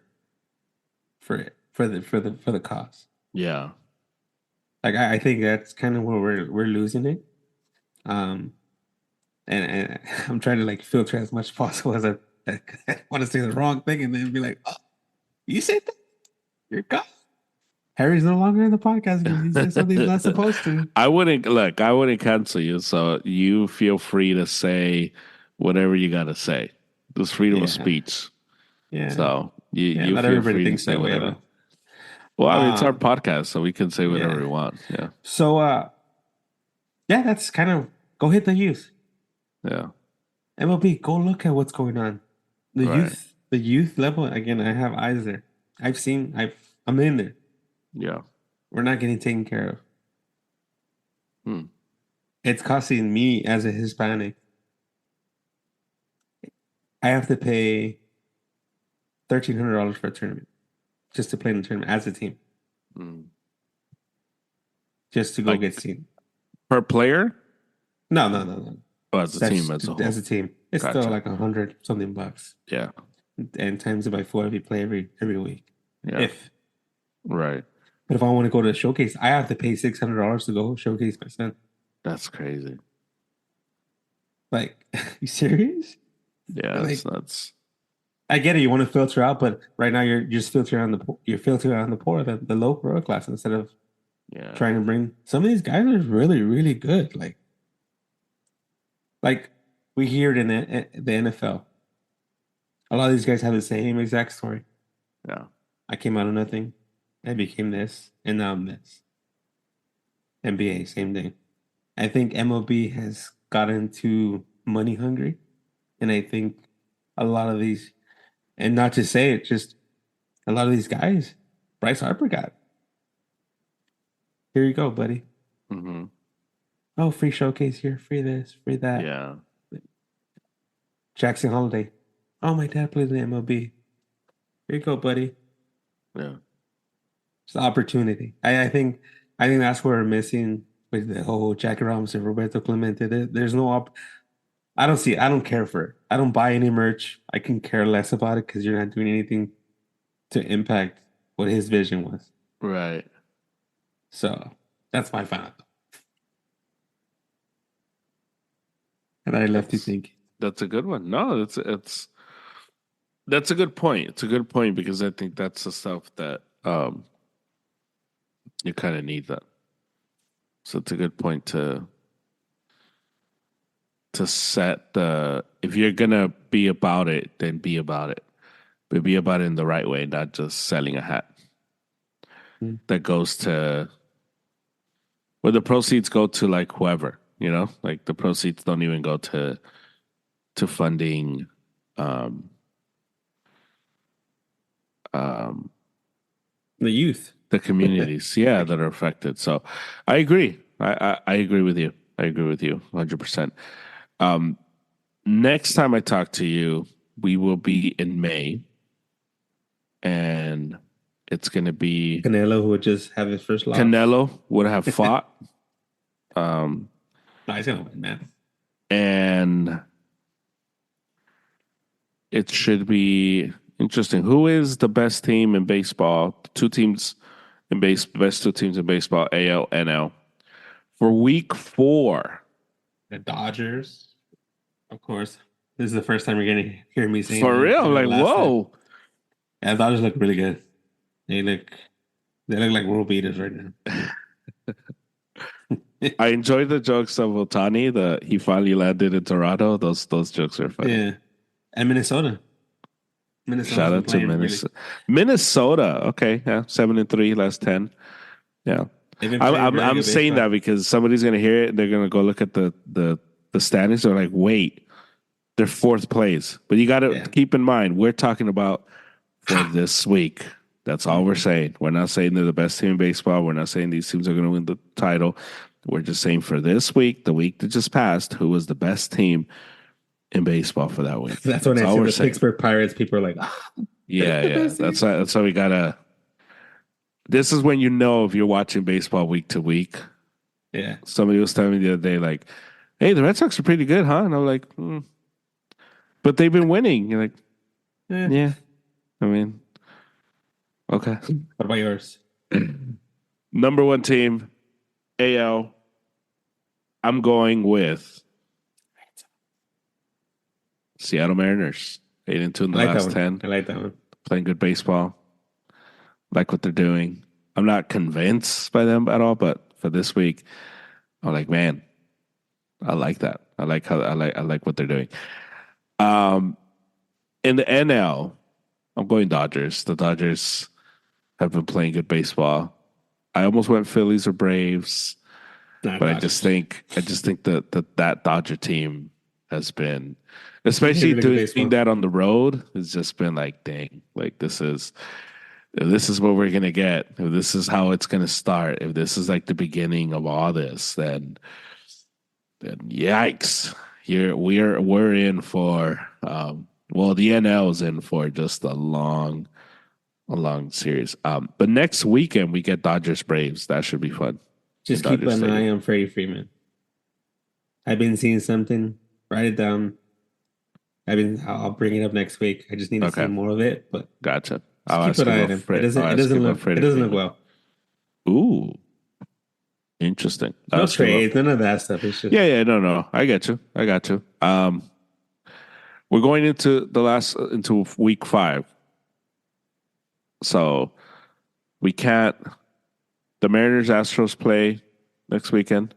the cause? Yeah. Like I think that's kind of where we're losing it. Um, and I'm trying to like filter as much as possible as I want to say the wrong thing and then be like, oh, you said that? You're gone. Harry's no longer in the podcast because he said something he's not supposed to. I wouldn't look. I wouldn't cancel you. So you feel free to say whatever you got to say. There's freedom of Yeah, speech. yeah, So you yeah. you Not feel everybody free to thinks say that way whatever. though. Well, I mean, it's our Um, podcast, so we can say whatever yeah. we want. Yeah. So yeah, that's kind of go hit the youth. Yeah. MLB, go look at what's going on. Right. The youth level. Again, I have eyes there. I'm in there. Yeah. We're not getting taken care of. Hmm. It's costing me as a Hispanic. I have to pay $1,300 for a tournament just to play in the tournament as a team, Hmm. just to go Like get seen. per player No. or as a team That's as a as whole. a team. It's still Gotcha. like 100 something bucks, Yeah. and times it by four if you play every week. Yeah. If Right. But if I want to go to a showcase, I have to pay $600 to go showcase my son. That's crazy. Like, you serious? Yeah. It's Like, nuts. I get it. You want to filter out, but right now you're just filtering on you're filtering on the poor, the low pro class, instead of Yeah. trying to bring some of these guys are really really good. Like we hear it in the NFL. A lot of these guys have the same exact story. Yeah. I came out of nothing. I became this, and now I'm this. NBA, same thing. I think MLB has gotten too money hungry And I think a lot of these, and not to say it, just a lot of these guys, Bryce Harper got. Here you go, buddy. Hmm. Oh, free showcase here, free this, free that. Yeah. Jackson Holiday. Oh, my dad plays in the MLB. Here you go, buddy. Yeah. It's the opportunity. I think that's where we're missing with the whole Jackie Robinson, Roberto Clemente. There's no I don't see it. I don't care for it. I don't buy any merch. I can care less about it because you're not doing anything to impact what his vision was. Right. So that's my final thought. And I left you That's thinking. that's a good one. No, that's a good point. It's a good point because I think that's the stuff that you kind of need that. So it's a good point to set the if you're gonna be about it, then be about it. But be about it in the right way, not just selling a hat. Mm. That goes to where the proceeds go to like whoever, like the proceeds don't even go to funding um um The youth. the communities, yeah, that are affected. So I agree. I agree with you. I agree with you 100%. Um, next time I talk to you, we will be in May, and it's going to be Canelo, who would just have his first loss. Canelo would have fought, um, No, he's gonna win, man. and it should be interesting. Who is the best team in baseball? Two teams in best two teams in baseball, AL, NL, for week 4. The Dodgers, of course. This is the first time you're gonna hear me saying For that. real? The Like, last time. whoa. Yeah, the Dodgers look really good. They look they look like world beaters right now. I enjoyed the jokes of Otani that he finally landed in Toronto. Those jokes are funny. Yeah. And Minnesota. Minnesota's Shout been out to playing really. Minnesota. Minnesota. Okay, yeah, 7-3 last 10. Yeah, They've been I'm playing I'm, very I'm good saying baseball. that because somebody's gonna hear it. And they're gonna go look at the standings. They're like, wait, they're fourth place. But you got to Yeah. keep in mind, we're talking about for this week. That's all we're saying. We're not saying they're the best team in baseball. We're not saying these teams are going to win the title. We're just saying for this week, the week that just passed, who was the best team in baseball for that week. That's when That's I all see we're the saying. Pittsburgh Pirates. People are like, ah, they're Yeah, the yeah. best team. That's how we gotta. This is when you know if you're watching baseball week to week. Yeah. Somebody was telling me the other day, like, "Hey, the Red Sox are pretty good, huh?" And I'm like, "But they've been winning." You're like, Eh. "Yeah, I mean, okay." What about yours? Number one team, AL. I'm going with Seattle Mariners. 8-2 in I the like that last one. 10. I like that one. Playing good baseball. Like what they're doing. I'm not convinced by them at all, but for this week, I'm like, man, I like that. I like what they're doing. Um, in the NL, I'm going Dodgers. The Dodgers have been playing good baseball. I almost went Phillies or Braves, Not but I just think that Dodger team has been, They play especially really good doing baseball. that on the road, has just been like, dang, like this is what we're gonna get. If this is how it's gonna start, if this is like the beginning of all this, then yikes. We're in for well, the NL is in for just a long series. But next weekend we get Dodgers Braves. That should be fun in Just keep Dodger an Stadium. eye on Freddie Freeman. I've been seeing something. Write it down. I'll bring it up next week. I just need to see Okay, more of it, but gotcha. just keep an eye on him. I'll It ask you doesn't about look it Freddie doesn't look Freeman. well. Ooh, interesting. I'll No ask you about. trades, none of that stuff. It's just Yeah, yeah, no. I get you. I got you. We're going into week 5. So we can't. The Mariners Astros play next weekend.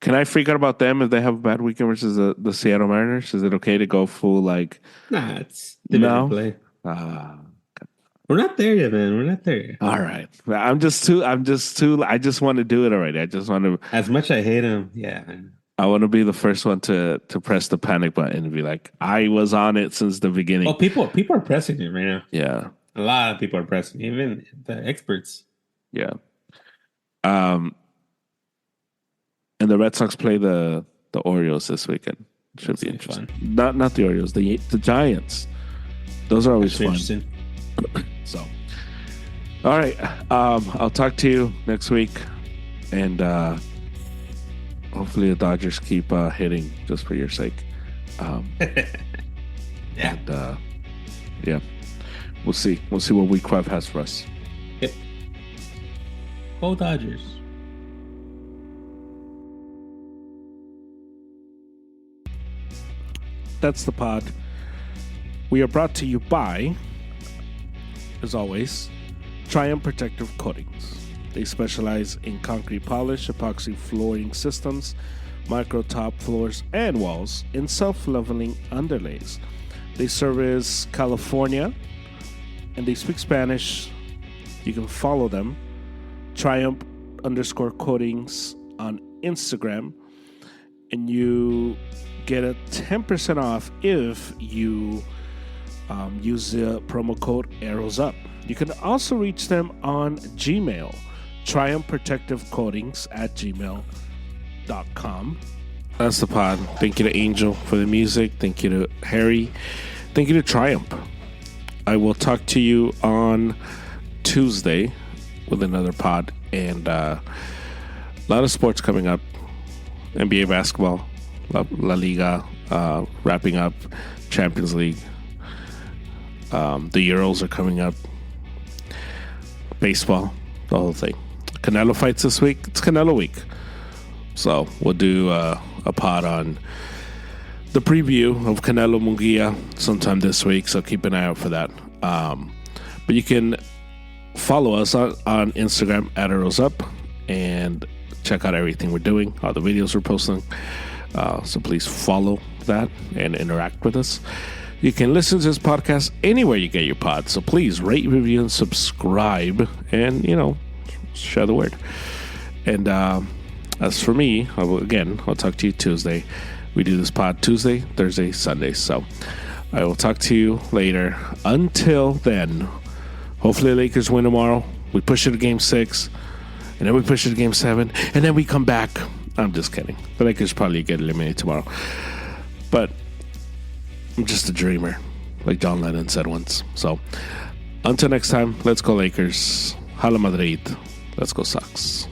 Can I freak out about them if they have a bad weekend versus the Seattle Mariners? Is it okay to go full like nah, it's division no? play. Ah, We're not there yet, man. We're not there yet. all right. I'm just too. I just want to do it already. I just want to. As much I hate him, yeah, man. I want to be the first one to press the panic button and be like, I was on it since the beginning. Oh, people are pressing it right now. Yeah. A lot of people are pressing, even the experts. Yeah. And the Red Sox play the Orioles this weekend. Should be interesting. Fun. Not the Orioles, the Giants. Those are always fun. Interesting. So, all right. I'll talk to you next week, and hopefully the Dodgers keep hitting just for your sake. Yeah. And yeah, we'll see. We'll see what Week 5 has for us. Yep. Go Dodgers. That's the pod. We are brought to you by, as always, Triumph Protective Coatings. They specialize in concrete polish, epoxy flooring systems, micro top floors, and walls in self-leveling underlays. They service California, and they speak Spanish. You can follow them, Triumph_Coatings on Instagram, and you get a 10% off if you use the promo code ArrowsUp. You can also reach them on Gmail, triumphprotectivecoatings@gmail.com. That's the pod. Thank you to Angel for the music. Thank you to Harry. Thank you to Triumph. I will talk to you on Tuesday with another pod, and a lot of sports coming up. NBA basketball, La Liga, wrapping up, Champions League. The Euros are coming up. Baseball, the whole thing. Canelo fights this week. It's Canelo week. So we'll do a pod on the preview of Canelo Munguia sometime this week. So keep an eye out for that. But you can follow us on Instagram at ArrowsUp and check out everything we're doing, all the videos we're posting. So please follow that and interact with us. You can listen to this podcast anywhere you get your pods. So please rate, review, and subscribe, and share the word. And as for me, I'll talk to you Tuesday. We do this pod Tuesday, Thursday, Sunday. So I will talk to you later. Until then, hopefully the Lakers win tomorrow. We push it to Game 6, and then we push it to Game 7, and then we come back. I'm just kidding. The Lakers probably get eliminated tomorrow. But I'm just a dreamer, like John Lennon said once. So until next time, let's go Lakers. Hala Madrid. Let's go Sox.